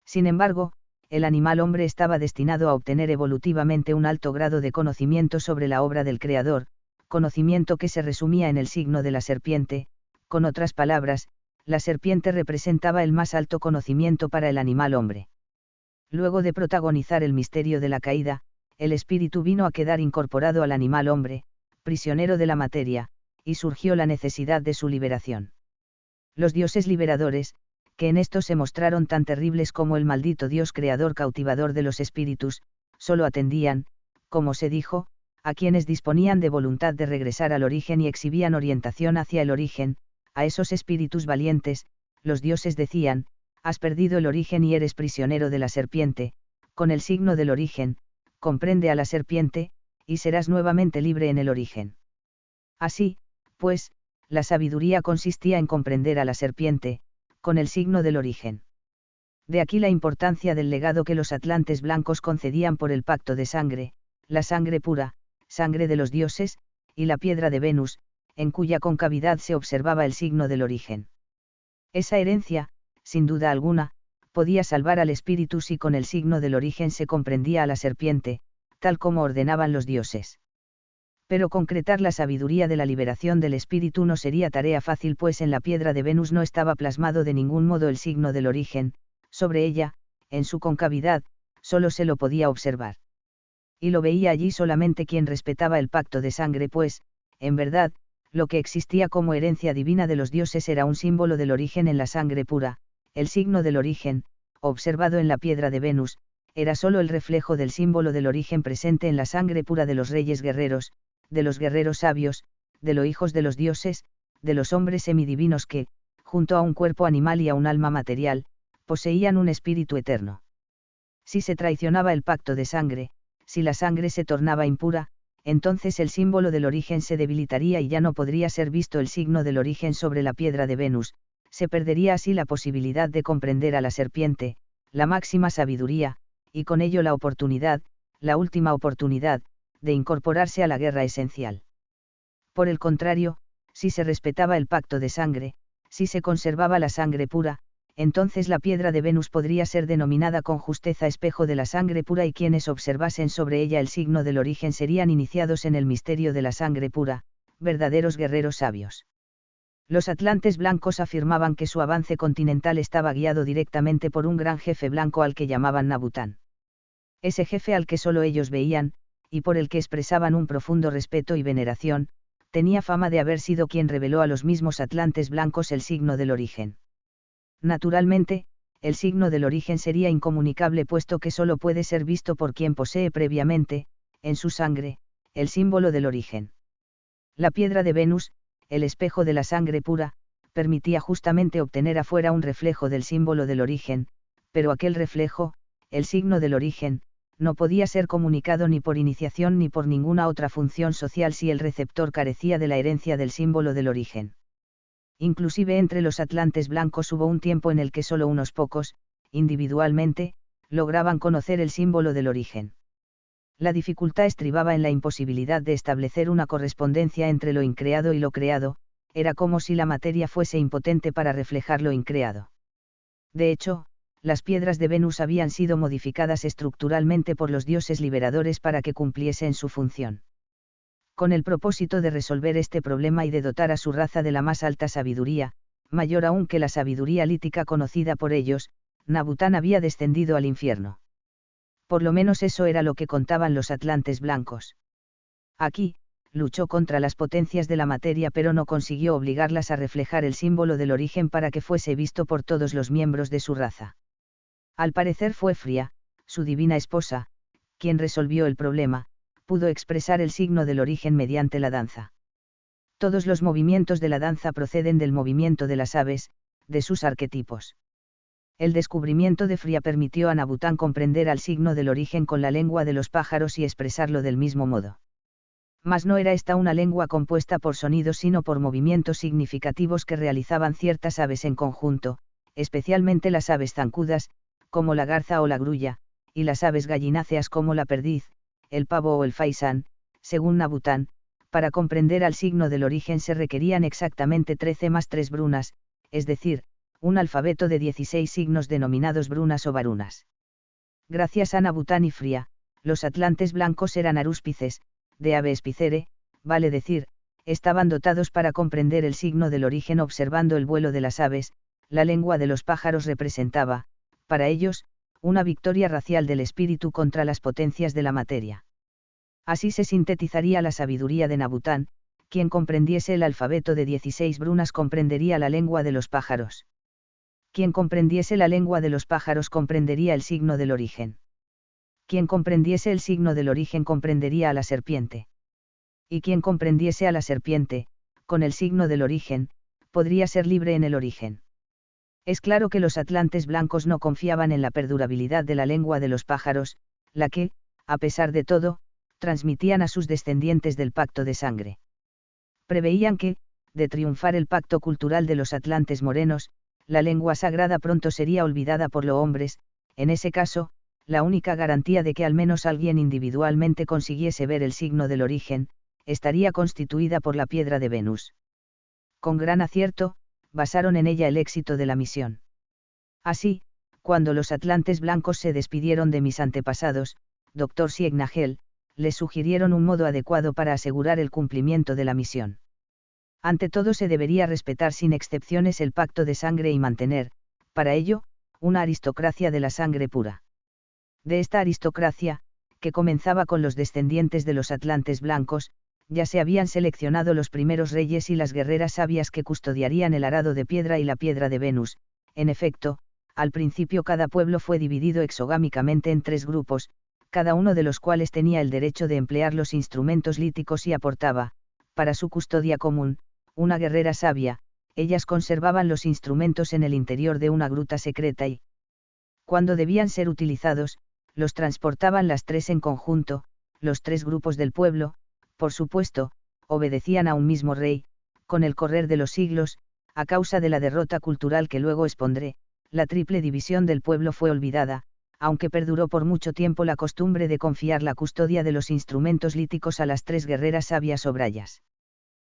Sin embargo, el animal hombre estaba destinado a obtener evolutivamente un alto grado de conocimiento sobre la obra del Creador, conocimiento que se resumía en el signo de la serpiente. Con otras palabras, la serpiente representaba el más alto conocimiento para el animal hombre. Luego de protagonizar el misterio de la caída, el espíritu vino a quedar incorporado al animal hombre, prisionero de la materia, y surgió la necesidad de su liberación. Los dioses liberadores, que en esto se mostraron tan terribles como el maldito Dios creador cautivador de los espíritus, solo atendían, como se dijo, a quienes disponían de voluntad de regresar al origen y exhibían orientación hacia el origen. A esos espíritus valientes, los dioses decían: has perdido el origen y eres prisionero de la serpiente. Con el signo del origen, comprende a la serpiente, y serás nuevamente libre en el origen. Así, pues, la sabiduría consistía en comprender a la serpiente, con el signo del origen. De aquí la importancia del legado que los atlantes blancos concedían por el pacto de sangre, la sangre pura, sangre de los dioses, y la piedra de Venus, en cuya concavidad se observaba el signo del origen. Esa herencia, sin duda alguna, podía salvar al espíritu si con el signo del origen se comprendía a la serpiente, tal como ordenaban los dioses. Pero concretar la sabiduría de la liberación del espíritu no sería tarea fácil, pues en la piedra de Venus no estaba plasmado de ningún modo el signo del origen. Sobre ella, en su concavidad, solo se lo podía observar. Y lo veía allí solamente quien respetaba el pacto de sangre, pues, en verdad, lo que existía como herencia divina de los dioses era un símbolo del origen en la sangre pura. El signo del origen, observado en la piedra de Venus, era solo el reflejo del símbolo del origen presente en la sangre pura de los reyes guerreros, de los guerreros sabios, de los hijos de los dioses, de los hombres semidivinos que, junto a un cuerpo animal y a un alma material, poseían un espíritu eterno. Si se traicionaba el pacto de sangre, si la sangre se tornaba impura, entonces el símbolo del origen se debilitaría y ya no podría ser visto el signo del origen sobre la piedra de Venus. Se perdería así la posibilidad de comprender a la serpiente, la máxima sabiduría, y con ello la oportunidad, la última oportunidad, de incorporarse a la guerra esencial. Por el contrario, si se respetaba el pacto de sangre, si se conservaba la sangre pura, entonces la piedra de Venus podría ser denominada con justeza espejo de la sangre pura, y quienes observasen sobre ella el signo del origen serían iniciados en el misterio de la sangre pura, verdaderos guerreros sabios. Los atlantes blancos afirmaban que su avance continental estaba guiado directamente por un gran jefe blanco al que llamaban Nabután. Ese jefe al que solo ellos veían, y por el que expresaban un profundo respeto y veneración, tenía fama de haber sido quien reveló a los mismos atlantes blancos el signo del origen. Naturalmente, el signo del origen sería incomunicable puesto que solo puede ser visto por quien posee previamente, en su sangre, el símbolo del origen. La piedra de Venus, el espejo de la sangre pura, permitía justamente obtener afuera un reflejo del símbolo del origen, pero aquel reflejo, el signo del origen, no podía ser comunicado ni por iniciación ni por ninguna otra función social si el receptor carecía de la herencia del símbolo del origen. Inclusive entre los atlantes blancos hubo un tiempo en el que solo unos pocos, individualmente, lograban conocer el símbolo del origen. La dificultad estribaba en la imposibilidad de establecer una correspondencia entre lo increado y lo creado, era como si la materia fuese impotente para reflejar lo increado. De hecho, las piedras de Venus habían sido modificadas estructuralmente por los dioses liberadores para que cumpliesen su función. Con el propósito de resolver este problema y de dotar a su raza de la más alta sabiduría, mayor aún que la sabiduría lítica conocida por ellos, Nabután había descendido al infierno. Por lo menos eso era lo que contaban los atlantes blancos. Aquí, luchó contra las potencias de la materia pero no consiguió obligarlas a reflejar el símbolo del origen para que fuese visto por todos los miembros de su raza. Al parecer fue Fría, su divina esposa, quien resolvió el problema, pudo expresar el signo del origen mediante la danza. Todos los movimientos de la danza proceden del movimiento de las aves, de sus arquetipos. El descubrimiento de Fría permitió a Nabután comprender al signo del origen con la lengua de los pájaros y expresarlo del mismo modo. Mas no era esta una lengua compuesta por sonidos sino por movimientos significativos que realizaban ciertas aves en conjunto, especialmente las aves zancudas, como la garza o la grulla, y las aves gallináceas como la perdiz, el pavo o el faisán. Según Nabután, para comprender al signo del origen se requerían exactamente 13 más 3 brunas, es decir, un alfabeto de 16 signos denominados brunas o varunas. Gracias a Nabután y Fría, los atlantes blancos eran arúspices, de ave espicere, vale decir, estaban dotados para comprender el signo del origen observando el vuelo de las aves. La lengua de los pájaros representaba, para ellos, una victoria racial del espíritu contra las potencias de la materia. Así se sintetizaría la sabiduría de Nabután: quien comprendiese el alfabeto de 16 brunas comprendería la lengua de los pájaros. Quien comprendiese la lengua de los pájaros comprendería el signo del origen. Quien comprendiese el signo del origen comprendería a la serpiente. Y quien comprendiese a la serpiente, con el signo del origen, podría ser libre en el origen. Es claro que los atlantes blancos no confiaban en la perdurabilidad de la lengua de los pájaros, la que, a pesar de todo, transmitían a sus descendientes del pacto de sangre. Preveían que, de triunfar el pacto cultural de los atlantes morenos, la lengua sagrada pronto sería olvidada por los hombres. En ese caso, la única garantía de que al menos alguien individualmente consiguiese ver el signo del origen, estaría constituida por la piedra de Venus. Con gran acierto, basaron en ella el éxito de la misión. Así, cuando los atlantes blancos se despidieron de mis antepasados, Dr. Siegnagel, les sugirieron un modo adecuado para asegurar el cumplimiento de la misión. Ante todo se debería respetar sin excepciones el pacto de sangre y mantener, para ello, una aristocracia de la sangre pura. De esta aristocracia, que comenzaba con los descendientes de los atlantes blancos, ya se habían seleccionado los primeros reyes y las guerreras sabias que custodiarían el arado de piedra y la piedra de Venus. En efecto, al principio cada pueblo fue dividido exogámicamente en 3 grupos, cada uno de los cuales tenía el derecho de emplear los instrumentos líticos y aportaba, para su custodia común, una guerrera sabia. Ellas conservaban los instrumentos en el interior de una gruta secreta y, cuando debían ser utilizados, los transportaban las 3 en conjunto. Los 3 grupos del pueblo, por supuesto, obedecían a un mismo rey. Con el correr de los siglos, a causa de la derrota cultural que luego expondré, la triple división del pueblo fue olvidada, aunque perduró por mucho tiempo la costumbre de confiar la custodia de los instrumentos líticos a las 3 guerreras sabias o brayas.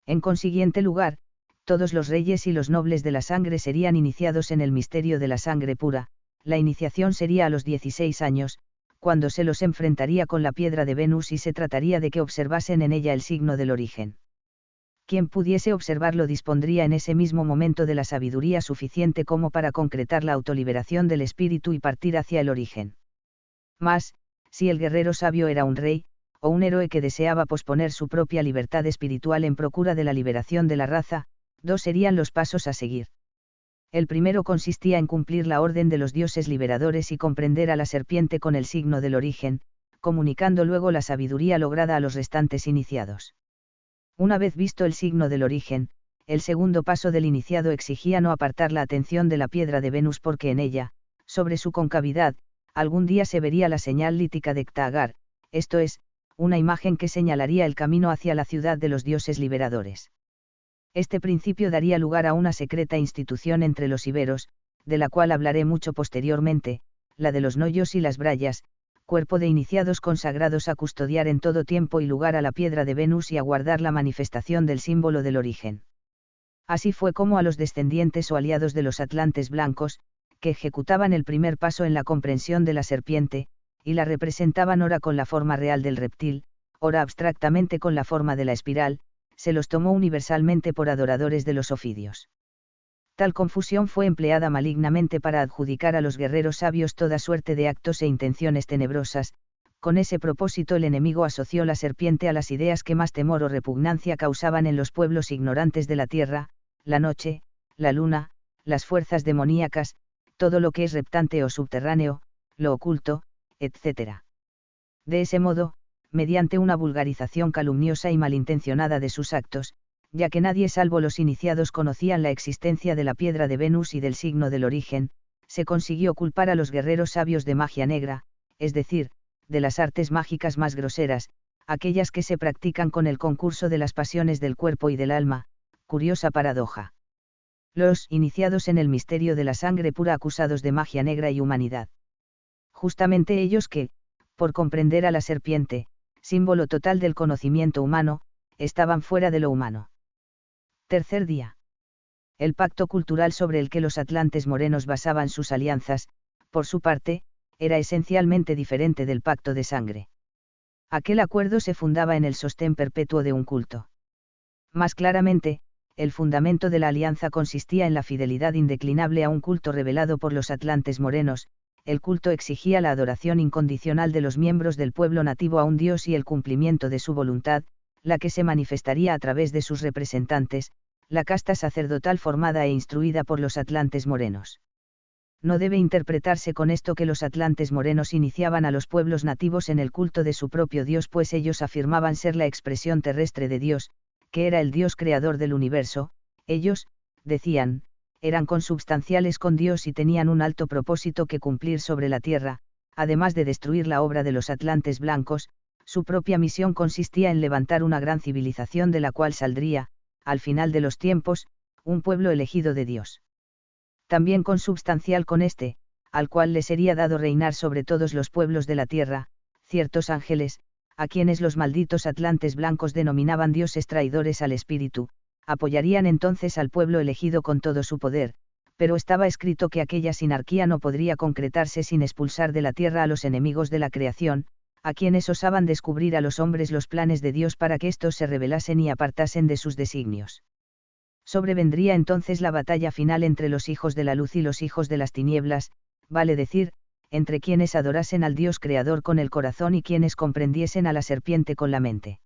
En consiguiente lugar, todos los reyes y los nobles de la sangre serían iniciados en el misterio de la sangre pura. La iniciación sería a los 16 años, cuando se los enfrentaría con la piedra de Venus y se trataría de que observasen en ella el signo del origen. Quien pudiese observarlo dispondría en ese mismo momento de la sabiduría suficiente como para concretar la autoliberación del espíritu y partir hacia el origen. Mas, si el guerrero sabio era un rey, o un héroe que deseaba posponer su propia libertad espiritual en procura de la liberación de la raza, dos serían los pasos a seguir. El primero consistía en cumplir la orden de los dioses liberadores y comprender a la serpiente con el signo del origen, comunicando luego la sabiduría lograda a los restantes iniciados. Una vez visto el signo del origen, el segundo paso del iniciado exigía no apartar la atención de la piedra de Venus porque en ella, sobre su concavidad, algún día se vería la señal lítica de Cthaagar, esto es, una imagen que señalaría el camino hacia la ciudad de los dioses liberadores. Este principio daría lugar a una secreta institución entre los iberos, de la cual hablaré mucho posteriormente, la de los noyos y las brayas, cuerpo de iniciados consagrados a custodiar en todo tiempo y lugar a la piedra de Venus y a guardar la manifestación del símbolo del origen. Así fue como a los descendientes o aliados de los atlantes blancos, que ejecutaban el primer paso en la comprensión de la serpiente, y la representaban ora con la forma real del reptil, ora abstractamente con la forma de la espiral, se los tomó universalmente por adoradores de los ofidios. Tal confusión fue empleada malignamente para adjudicar a los guerreros sabios toda suerte de actos e intenciones tenebrosas. Con ese propósito el enemigo asoció la serpiente a las ideas que más temor o repugnancia causaban en los pueblos ignorantes de la tierra, la noche, la luna, las fuerzas demoníacas, todo lo que es reptante o subterráneo, lo oculto, etc. De ese modo, mediante una vulgarización calumniosa y malintencionada de sus actos, ya que nadie salvo los iniciados conocían la existencia de la piedra de Venus y del signo del origen, se consiguió culpar a los guerreros sabios de magia negra, es decir, de las artes mágicas más groseras, aquellas que se practican con el concurso de las pasiones del cuerpo y del alma. Curiosa paradoja. Los iniciados en el misterio de la sangre pura acusados de magia negra y humanidad. Justamente ellos que, por comprender a la serpiente, símbolo total del conocimiento humano, estaban fuera de lo humano. Tercer día. El pacto cultural sobre el que los atlantes morenos basaban sus alianzas, por su parte, era esencialmente diferente del pacto de sangre. Aquel acuerdo se fundaba en el sostén perpetuo de un culto. Más claramente, el fundamento de la alianza consistía en la fidelidad indeclinable a un culto revelado por los atlantes morenos. El culto exigía la adoración incondicional de los miembros del pueblo nativo a un dios y el cumplimiento de su voluntad, la que se manifestaría a través de sus representantes, la casta sacerdotal formada e instruida por los atlantes morenos. No debe interpretarse con esto que los atlantes morenos iniciaban a los pueblos nativos en el culto de su propio dios, pues ellos afirmaban ser la expresión terrestre de Dios, que era el Dios creador del universo. Ellos, decían, eran consubstanciales con Dios y tenían un alto propósito que cumplir sobre la tierra. Además de destruir la obra de los atlantes blancos, su propia misión consistía en levantar una gran civilización de la cual saldría, al final de los tiempos, un pueblo elegido de Dios. También consubstancial con este, al cual le sería dado reinar sobre todos los pueblos de la tierra, ciertos ángeles, a quienes los malditos atlantes blancos denominaban dioses traidores al espíritu, apoyarían entonces al pueblo elegido con todo su poder, pero estaba escrito que aquella sinarquía no podría concretarse sin expulsar de la tierra a los enemigos de la creación, a quienes osaban descubrir a los hombres los planes de Dios para que éstos se rebelasen y apartasen de sus designios. Sobrevendría entonces la batalla final entre los hijos de la luz y los hijos de las tinieblas, vale decir, entre quienes adorasen al Dios creador con el corazón y quienes comprendiesen a la serpiente con la mente.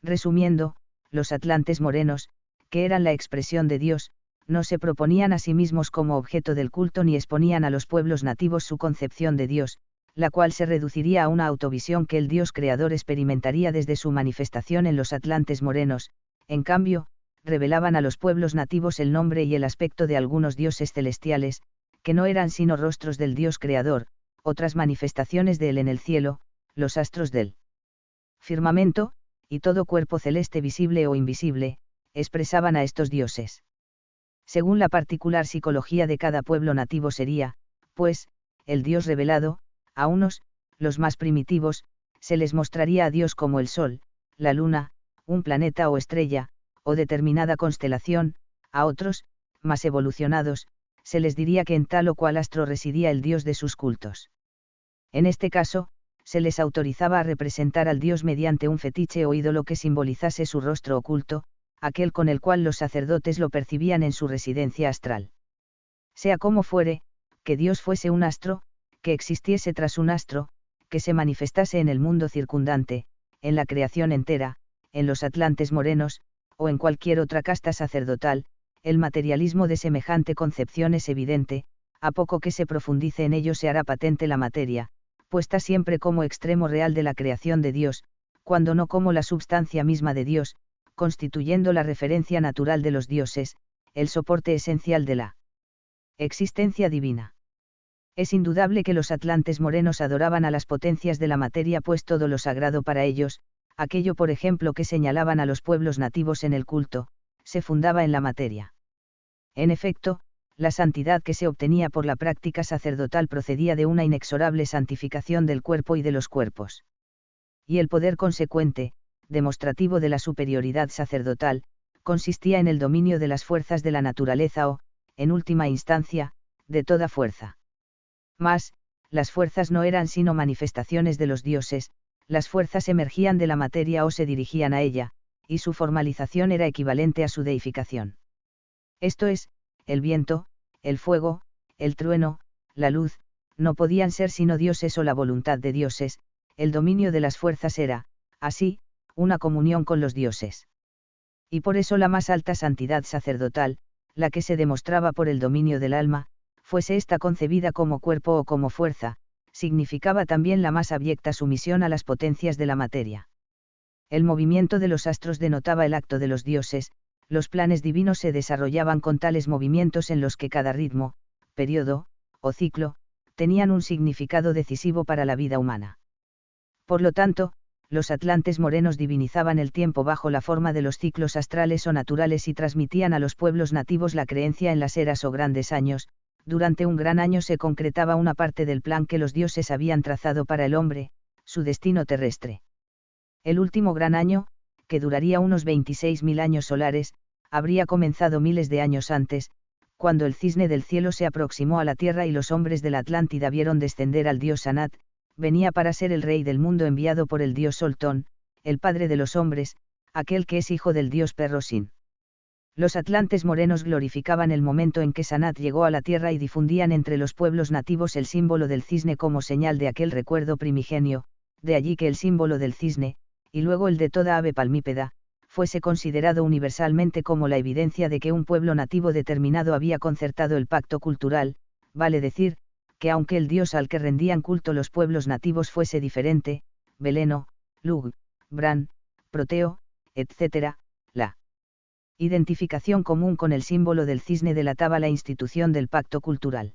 Resumiendo, los atlantes morenos, que eran la expresión de Dios, no se proponían a sí mismos como objeto del culto ni exponían a los pueblos nativos su concepción de Dios, la cual se reduciría a una autovisión que el Dios creador experimentaría desde su manifestación en los atlantes morenos. En cambio, revelaban a los pueblos nativos el nombre y el aspecto de algunos dioses celestiales, que no eran sino rostros del Dios creador, otras manifestaciones de él en el cielo, los astros del firmamento, y todo cuerpo celeste visible o invisible, expresaban a estos dioses. Según la particular psicología de cada pueblo nativo sería, pues, el Dios revelado. A unos, los más primitivos, se les mostraría a Dios como el Sol, la Luna, un planeta o estrella, o determinada constelación. A otros, más evolucionados, se les diría que en tal o cual astro residía el Dios de sus cultos. En este caso, se les autorizaba a representar al Dios mediante un fetiche o ídolo que simbolizase su rostro oculto, aquel con el cual los sacerdotes lo percibían en su residencia astral. Sea como fuere, que Dios fuese un astro, que existiese tras un astro, que se manifestase en el mundo circundante, en la creación entera, en los atlantes morenos, o en cualquier otra casta sacerdotal, el materialismo de semejante concepción es evidente, a poco que se profundice en ello se hará patente la materia, puesta siempre como extremo real de la creación de Dios, cuando no como la substancia misma de Dios, constituyendo la referencia natural de los dioses, el soporte esencial de la existencia divina. Es indudable que los atlantes morenos adoraban a las potencias de la materia, pues todo lo sagrado para ellos, aquello por ejemplo que señalaban a los pueblos nativos en el culto, se fundaba en la materia. En efecto, la santidad que se obtenía por la práctica sacerdotal procedía de una inexorable santificación del cuerpo y de los cuerpos. Y el poder consecuente, demostrativo de la superioridad sacerdotal, consistía en el dominio de las fuerzas de la naturaleza o, en última instancia, de toda fuerza. Mas, las fuerzas no eran sino manifestaciones de los dioses, las fuerzas emergían de la materia o se dirigían a ella, y su formalización era equivalente a su deificación. Esto es, el viento, el fuego, el trueno, la luz, no podían ser sino dioses o la voluntad de dioses, el dominio de las fuerzas era, así, una comunión con los dioses. Y por eso la más alta santidad sacerdotal, la que se demostraba por el dominio del alma, fuese ésta concebida como cuerpo o como fuerza, significaba también la más abyecta sumisión a las potencias de la materia. El movimiento de los astros denotaba el acto de los dioses, los planes divinos se desarrollaban con tales movimientos en los que cada ritmo, periodo, o ciclo, tenían un significado decisivo para la vida humana. Por lo tanto, los atlantes morenos divinizaban el tiempo bajo la forma de los ciclos astrales o naturales y transmitían a los pueblos nativos la creencia en las eras o grandes años. Durante un gran año se concretaba una parte del plan que los dioses habían trazado para el hombre, su destino terrestre. El último gran año, que duraría unos 26.000 años solares, habría comenzado miles de años antes, cuando el cisne del cielo se aproximó a la tierra y los hombres de la Atlántida vieron descender al dios Anat, venía para ser el rey del mundo enviado por el dios Soltón, el padre de los hombres, aquel que es hijo del dios Perrosin. Los atlantes morenos glorificaban el momento en que Sanat llegó a la tierra y difundían entre los pueblos nativos el símbolo del cisne como señal de aquel recuerdo primigenio, de allí que el símbolo del cisne, y luego el de toda ave palmípeda, fuese considerado universalmente como la evidencia de que un pueblo nativo determinado había concertado el pacto cultural, vale decir, que aunque el dios al que rendían culto los pueblos nativos fuese diferente, Beleno, Lug, Bran, Proteo, etc., la identificación común con el símbolo del cisne delataba la institución del pacto cultural.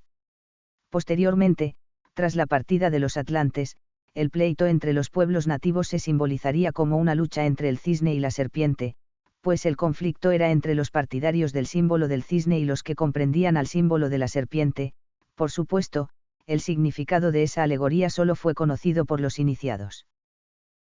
Posteriormente, tras la partida de los atlantes, el pleito entre los pueblos nativos se simbolizaría como una lucha entre el cisne y la serpiente, pues el conflicto era entre los partidarios del símbolo del cisne y los que comprendían al símbolo de la serpiente. Por supuesto, el significado de esa alegoría solo fue conocido por los iniciados.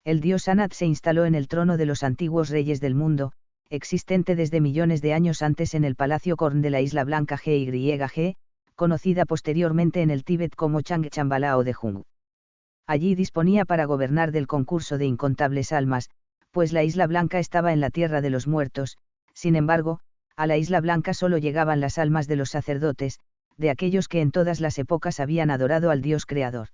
El dios Anat se instaló en el trono de los antiguos reyes del mundo, existente desde millones de años antes en el Palacio Korn de la Isla Blanca GYG, conocida posteriormente en el Tíbet como Changchambala o de Jung. Allí disponía para gobernar del concurso de incontables almas, pues la Isla Blanca estaba en la tierra de los muertos. Sin embargo, a la Isla Blanca solo llegaban las almas de los sacerdotes, de aquellos que en todas las épocas habían adorado al Dios Creador.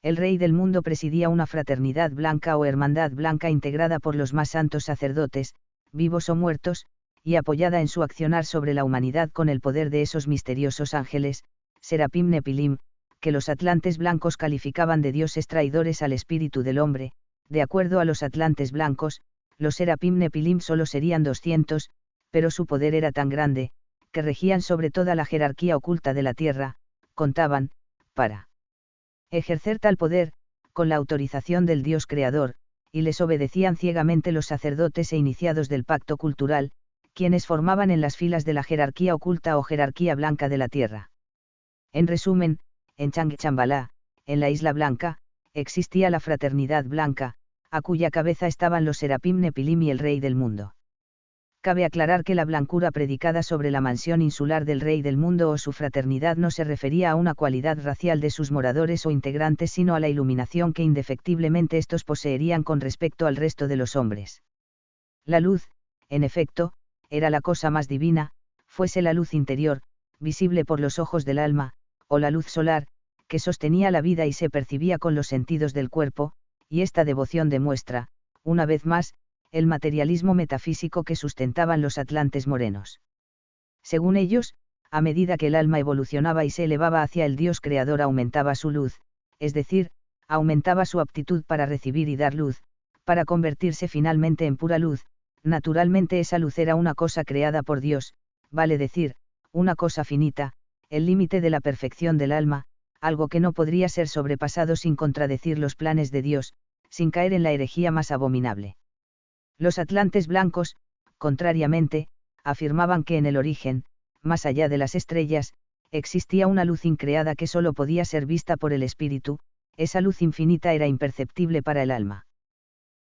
El Rey del Mundo presidía una fraternidad blanca o hermandad blanca integrada por los más santos sacerdotes, vivos o muertos, y apoyada en su accionar sobre la humanidad con el poder de esos misteriosos ángeles, Serapim Nepilim, que los atlantes blancos calificaban de dioses traidores al espíritu del hombre. De acuerdo a los atlantes blancos, los Serapim Nepilim solo serían 200, pero su poder era tan grande, que regían sobre toda la jerarquía oculta de la tierra, contaban, para ejercer tal poder, con la autorización del Dios Creador, y les obedecían ciegamente los sacerdotes e iniciados del pacto cultural, quienes formaban en las filas de la jerarquía oculta o jerarquía blanca de la tierra. En resumen, en Changchambala, en la Isla Blanca, existía la fraternidad blanca, a cuya cabeza estaban los Serapim Nepilim y el Rey del Mundo. Cabe aclarar que la blancura predicada sobre la mansión insular del Rey del Mundo o su fraternidad no se refería a una cualidad racial de sus moradores o integrantes, sino a la iluminación que indefectiblemente estos poseerían con respecto al resto de los hombres. La luz, en efecto, era la cosa más divina, fuese la luz interior, visible por los ojos del alma, o la luz solar, que sostenía la vida y se percibía con los sentidos del cuerpo, y esta devoción demuestra, una vez más, el materialismo metafísico que sustentaban los atlantes morenos. Según ellos, a medida que el alma evolucionaba y se elevaba hacia el Dios creador aumentaba su luz, es decir, aumentaba su aptitud para recibir y dar luz, para convertirse finalmente en pura luz. Naturalmente esa luz era una cosa creada por Dios, vale decir, una cosa finita, el límite de la perfección del alma, algo que no podría ser sobrepasado sin contradecir los planes de Dios, sin caer en la herejía más abominable. Los atlantes blancos, contrariamente, afirmaban que en el origen, más allá de las estrellas, existía una luz increada que sólo podía ser vista por el espíritu, esa luz infinita era imperceptible para el alma.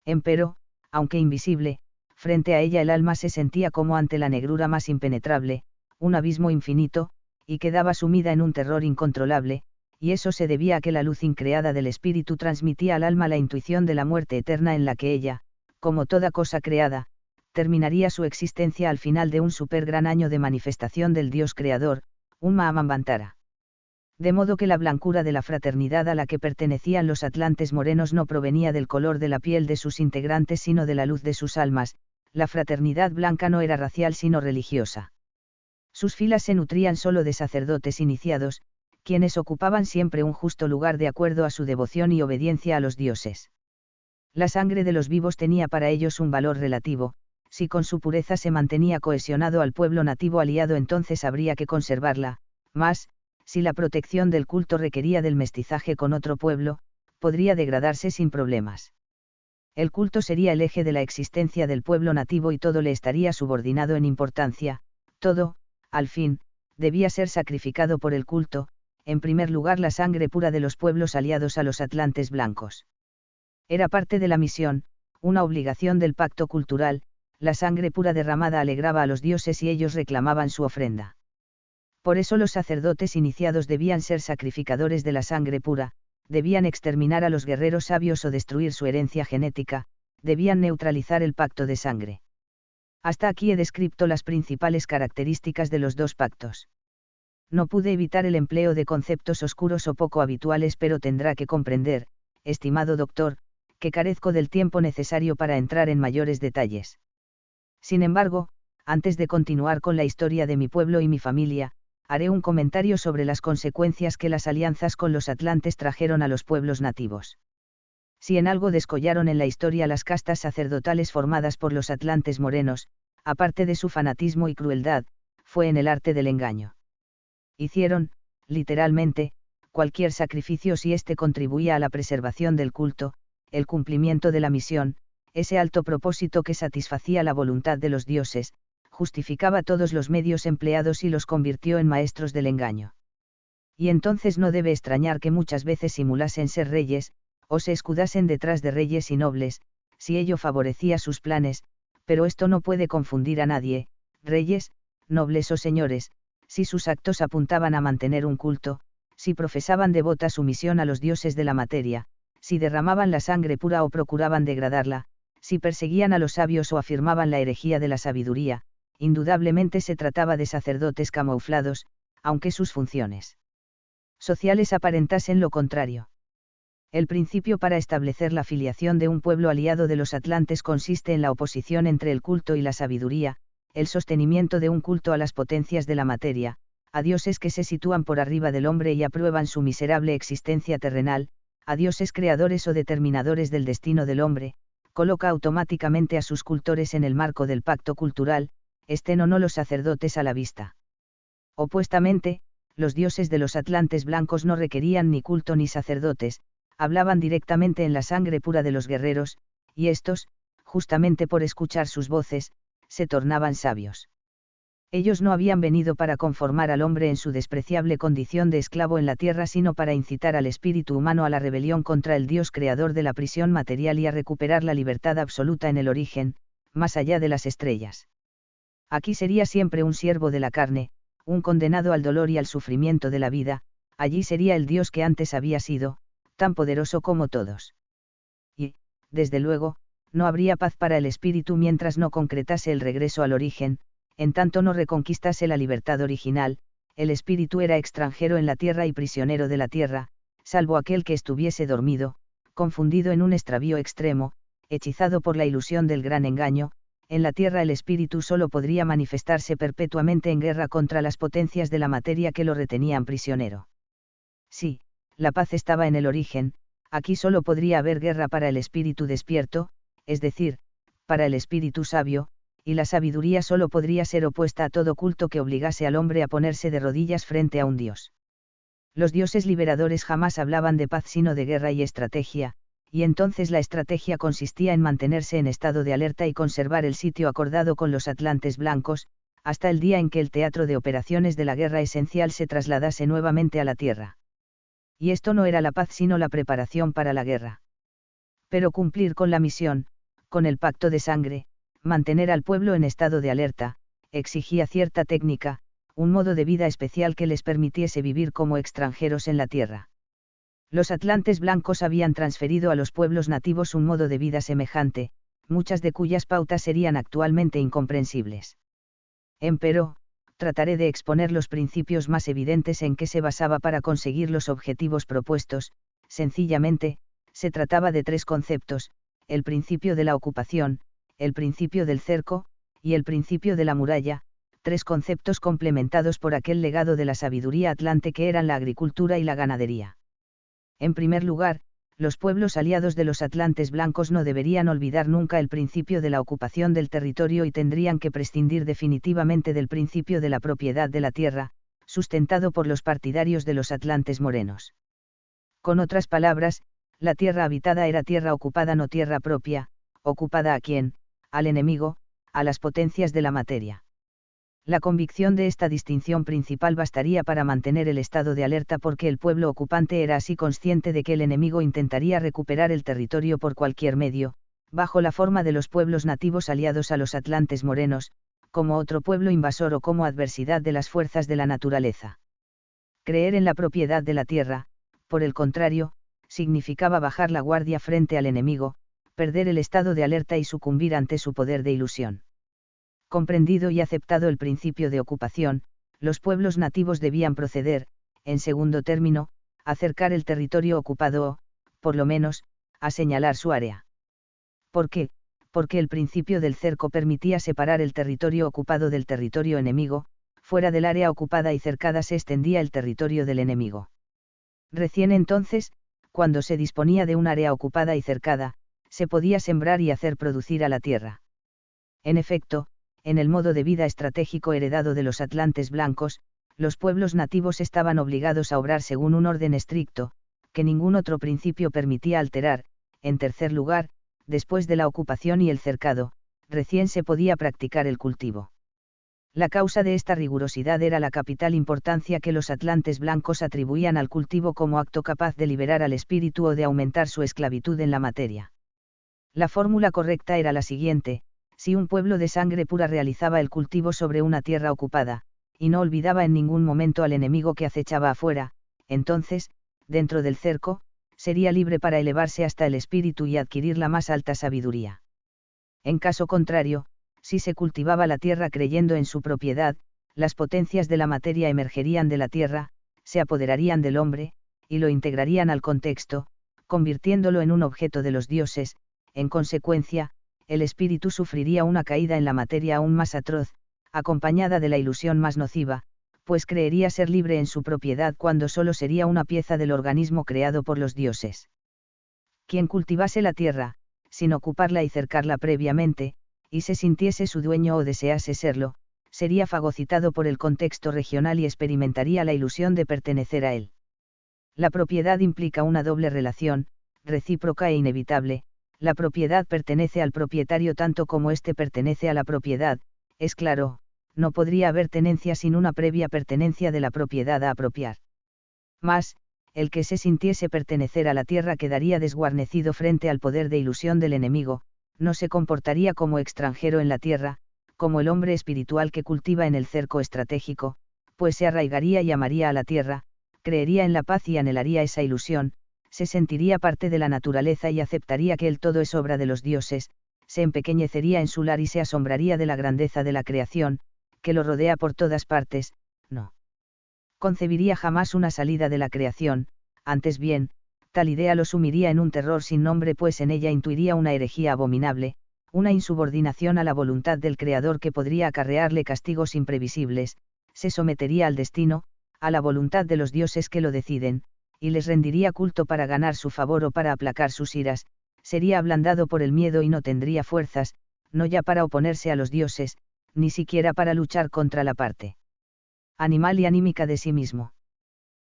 Empero, aunque invisible, frente a ella el alma se sentía como ante la negrura más impenetrable, un abismo infinito, y quedaba sumida en un terror incontrolable, y eso se debía a que la luz increada del espíritu transmitía al alma la intuición de la muerte eterna en la que ella, como toda cosa creada, terminaría su existencia al final de un gran año de manifestación del Dios creador, un Mahamambantara. De modo que la blancura de la fraternidad a la que pertenecían los atlantes morenos no provenía del color de la piel de sus integrantes sino de la luz de sus almas, la fraternidad blanca no era racial sino religiosa. Sus filas se nutrían solo de sacerdotes iniciados, quienes ocupaban siempre un justo lugar de acuerdo a su devoción y obediencia a los dioses. La sangre de los vivos tenía para ellos un valor relativo, si con su pureza se mantenía cohesionado al pueblo nativo aliado entonces habría que conservarla, mas, si la protección del culto requería del mestizaje con otro pueblo, podría degradarse sin problemas. El culto sería el eje de la existencia del pueblo nativo y todo le estaría subordinado en importancia, todo, al fin, debía ser sacrificado por el culto, en primer lugar la sangre pura de los pueblos aliados a los atlantes blancos. Era parte de la misión, una obligación del pacto cultural, la sangre pura derramada alegraba a los dioses y ellos reclamaban su ofrenda. Por eso los sacerdotes iniciados debían ser sacrificadores de la sangre pura, debían exterminar a los guerreros sabios o destruir su herencia genética, debían neutralizar el pacto de sangre. Hasta aquí he descrito las principales características de los dos pactos. No pude evitar el empleo de conceptos oscuros o poco habituales, pero tendrá que comprender, estimado doctor, que carezco del tiempo necesario para entrar en mayores detalles. Sin embargo, antes de continuar con la historia de mi pueblo y mi familia, haré un comentario sobre las consecuencias que las alianzas con los atlantes trajeron a los pueblos nativos. Si en algo descollaron en la historia las castas sacerdotales formadas por los atlantes morenos, aparte de su fanatismo y crueldad, fue en el arte del engaño. Hicieron, literalmente, cualquier sacrificio si éste contribuía a la preservación del culto, el cumplimiento de la misión, ese alto propósito que satisfacía la voluntad de los dioses, justificaba todos los medios empleados y los convirtió en maestros del engaño. Y entonces no debe extrañar que muchas veces simulasen ser reyes, o se escudasen detrás de reyes y nobles, si ello favorecía sus planes, pero esto no puede confundir a nadie, reyes, nobles o señores, si sus actos apuntaban a mantener un culto, si profesaban devota sumisión a los dioses de la materia, si derramaban la sangre pura o procuraban degradarla, si perseguían a los sabios o afirmaban la herejía de la sabiduría, indudablemente se trataba de sacerdotes camuflados, aunque sus funciones sociales aparentasen lo contrario. El principio para establecer la filiación de un pueblo aliado de los atlantes consiste en la oposición entre el culto y la sabiduría, el sostenimiento de un culto a las potencias de la materia, a dioses que se sitúan por arriba del hombre y aprueban su miserable existencia terrenal, a dioses creadores o determinadores del destino del hombre, coloca automáticamente a sus cultores en el marco del pacto cultural, estén o no los sacerdotes a la vista. Opuestamente, los dioses de los atlantes blancos no requerían ni culto ni sacerdotes, hablaban directamente en la sangre pura de los guerreros, y estos, justamente por escuchar sus voces, se tornaban sabios. Ellos no habían venido para conformar al hombre en su despreciable condición de esclavo en la tierra, sino para incitar al espíritu humano a la rebelión contra el Dios creador de la prisión material y a recuperar la libertad absoluta en el origen, más allá de las estrellas. Aquí sería siempre un siervo de la carne, un condenado al dolor y al sufrimiento de la vida, allí sería el Dios que antes había sido, tan poderoso como todos. Y, desde luego, no habría paz para el espíritu mientras no concretase el regreso al origen, en tanto no reconquistase la libertad original, el espíritu era extranjero en la tierra y prisionero de la tierra, salvo aquel que estuviese dormido, confundido en un extravío extremo, hechizado por la ilusión del gran engaño, en la tierra el espíritu solo podría manifestarse perpetuamente en guerra contra las potencias de la materia que lo retenían prisionero. Sí, la paz estaba en el origen, aquí solo podría haber guerra para el espíritu despierto, es decir, para el espíritu sabio, y la sabiduría solo podría ser opuesta a todo culto que obligase al hombre a ponerse de rodillas frente a un dios. Los dioses liberadores jamás hablaban de paz sino de guerra y estrategia, y entonces la estrategia consistía en mantenerse en estado de alerta y conservar el sitio acordado con los atlantes blancos, hasta el día en que el teatro de operaciones de la guerra esencial se trasladase nuevamente a la Tierra. Y esto no era la paz sino la preparación para la guerra. Pero cumplir con la misión, con el pacto de sangre, mantener al pueblo en estado de alerta, exigía cierta técnica, un modo de vida especial que les permitiese vivir como extranjeros en la tierra. Los atlantes blancos habían transferido a los pueblos nativos un modo de vida semejante, muchas de cuyas pautas serían actualmente incomprensibles. Empero, trataré de exponer los principios más evidentes en que se basaba para conseguir los objetivos propuestos. Sencillamente, se trataba de tres conceptos: el principio de la ocupación, el principio del cerco, y el principio de la muralla, tres conceptos complementados por aquel legado de la sabiduría atlante que eran la agricultura y la ganadería. En primer lugar, los pueblos aliados de los atlantes blancos no deberían olvidar nunca el principio de la ocupación del territorio y tendrían que prescindir definitivamente del principio de la propiedad de la tierra, sustentado por los partidarios de los atlantes morenos. Con otras palabras, la tierra habitada era tierra ocupada, no tierra propia. ¿Ocupada a quién? Al enemigo, a las potencias de la materia. La convicción de esta distinción principal bastaría para mantener el estado de alerta, porque el pueblo ocupante era así consciente de que el enemigo intentaría recuperar el territorio por cualquier medio, bajo la forma de los pueblos nativos aliados a los atlantes morenos, como otro pueblo invasor o como adversidad de las fuerzas de la naturaleza. Creer en la propiedad de la tierra, por el contrario, significaba bajar la guardia frente al enemigo, perder el estado de alerta y sucumbir ante su poder de ilusión. Comprendido y aceptado el principio de ocupación, los pueblos nativos debían proceder, en segundo término, a cercar el territorio ocupado o, por lo menos, a señalar su área. ¿Por qué? Porque el principio del cerco permitía separar el territorio ocupado del territorio enemigo, fuera del área ocupada y cercada se extendía el territorio del enemigo. Recién entonces, cuando se disponía de un área ocupada y cercada, se podía sembrar y hacer producir a la tierra. En efecto, en el modo de vida estratégico heredado de los atlantes blancos, los pueblos nativos estaban obligados a obrar según un orden estricto, que ningún otro principio permitía alterar. En tercer lugar, después de la ocupación y el cercado, recién se podía practicar el cultivo. La causa de esta rigurosidad era la capital importancia que los atlantes blancos atribuían al cultivo como acto capaz de liberar al espíritu o de aumentar su esclavitud en la materia. La fórmula correcta era la siguiente: si un pueblo de sangre pura realizaba el cultivo sobre una tierra ocupada, y no olvidaba en ningún momento al enemigo que acechaba afuera, entonces, dentro del cerco, sería libre para elevarse hasta el espíritu y adquirir la más alta sabiduría. En caso contrario, si se cultivaba la tierra creyendo en su propiedad, las potencias de la materia emergerían de la tierra, se apoderarían del hombre, y lo integrarían al contexto, convirtiéndolo en un objeto de los dioses. En consecuencia, el espíritu sufriría una caída en la materia aún más atroz, acompañada de la ilusión más nociva, pues creería ser libre en su propiedad cuando solo sería una pieza del organismo creado por los dioses. Quien cultivase la tierra, sin ocuparla y cercarla previamente, y se sintiese su dueño o desease serlo, sería fagocitado por el contexto regional y experimentaría la ilusión de pertenecer a él. La propiedad implica una doble relación, recíproca e inevitable. La propiedad pertenece al propietario tanto como éste pertenece a la propiedad. Es claro, no podría haber tenencia sin una previa pertenencia de la propiedad a apropiar. Mas, el que se sintiese pertenecer a la tierra quedaría desguarnecido frente al poder de ilusión del enemigo, no se comportaría como extranjero en la tierra, como el hombre espiritual que cultiva en el cerco estratégico, pues se arraigaría y amaría a la tierra, creería en la paz y anhelaría esa ilusión, se sentiría parte de la naturaleza y aceptaría que el todo es obra de los dioses, se empequeñecería en su lar y se asombraría de la grandeza de la creación, que lo rodea por todas partes. No concebiría jamás una salida de la creación, antes bien, Tal idea lo sumiría en un terror sin nombre, pues en ella intuiría una herejía abominable, una insubordinación a la voluntad del Creador que podría acarrearle castigos imprevisibles, se sometería al destino, a la voluntad de los dioses que lo deciden, y les rendiría culto para ganar su favor o para aplacar sus iras, sería ablandado por el miedo y no tendría fuerzas, no ya para oponerse a los dioses, ni siquiera para luchar contra la parte animal y anímica de sí mismo,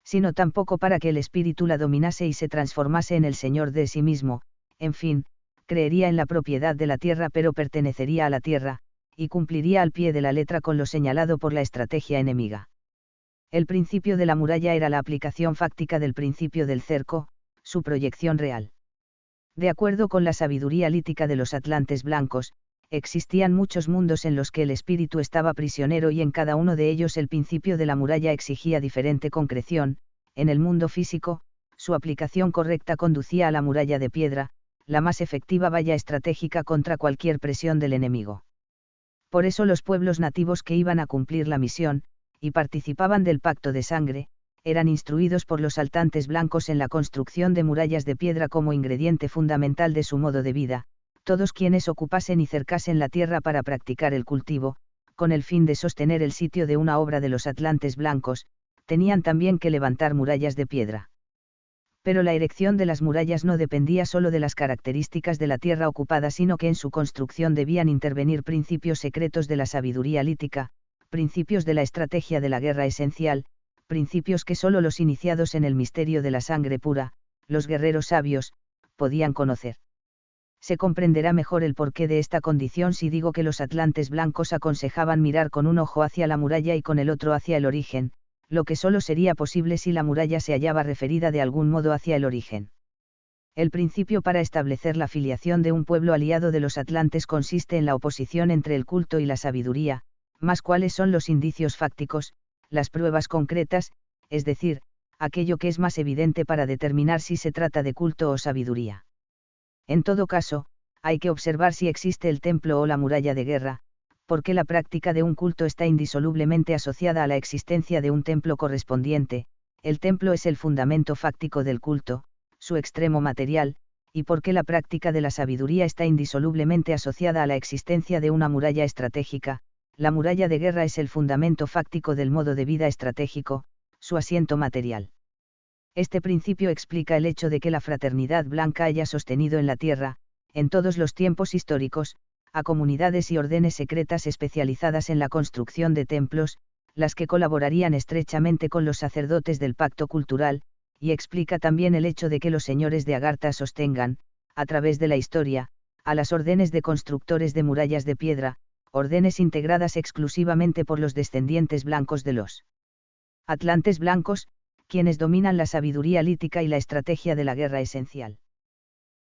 sino tampoco para que el espíritu la dominase y se transformase en el señor de sí mismo. En fin, creería en la propiedad de la tierra, pero pertenecería a la tierra, y cumpliría al pie de la letra con lo señalado por la estrategia enemiga. El principio de la muralla era la aplicación fáctica del principio del cerco, su proyección real. De acuerdo con la sabiduría lítica de los atlantes blancos, existían muchos mundos en los que el espíritu estaba prisionero y en cada uno de ellos el principio de la muralla exigía diferente concreción. En el mundo físico, su aplicación correcta conducía a la muralla de piedra, la más efectiva valla estratégica contra cualquier presión del enemigo. Por eso los pueblos nativos que iban a cumplir la misión, y participaban del pacto de sangre, eran instruidos por los saltantes blancos en la construcción de murallas de piedra como ingrediente fundamental de su modo de vida. Todos quienes ocupasen y cercasen la tierra para practicar el cultivo, con el fin de sostener el sitio de una obra de los atlantes blancos, tenían también que levantar murallas de piedra. Pero la erección de las murallas no dependía solo de las características de la tierra ocupada, sino que en su construcción debían intervenir principios secretos de la sabiduría lítica, principios de la estrategia de la guerra esencial, principios que solo los iniciados en el misterio de la sangre pura, los guerreros sabios, podían conocer. Se comprenderá mejor el porqué de esta condición si digo que los atlantes blancos aconsejaban mirar con un ojo hacia la muralla y con el otro hacia el origen, lo que solo sería posible si la muralla se hallaba referida de algún modo hacia el origen. El principio para establecer la filiación de un pueblo aliado de los atlantes consiste en la oposición entre el culto y la sabiduría, más cuáles son los indicios fácticos, las pruebas concretas, es decir, aquello que es más evidente para determinar si se trata de culto o sabiduría. En todo caso, hay que observar si existe el templo o la muralla de guerra, porque la práctica de un culto está indisolublemente asociada a la existencia de un templo correspondiente. El templo es el fundamento fáctico del culto, su extremo material, y porque la práctica de la sabiduría está indisolublemente asociada a la existencia de una muralla estratégica. La muralla de guerra es el fundamento fáctico del modo de vida estratégico, su asiento material. Este principio explica el hecho de que la fraternidad blanca haya sostenido en la tierra, en todos los tiempos históricos, a comunidades y órdenes secretas especializadas en la construcción de templos, las que colaborarían estrechamente con los sacerdotes del pacto cultural, y explica también el hecho de que los señores de Agartha sostengan, a través de la historia, a las órdenes de constructores de murallas de piedra, órdenes integradas exclusivamente por los descendientes blancos de los atlantes blancos, quienes dominan la sabiduría lítica y la estrategia de la guerra esencial.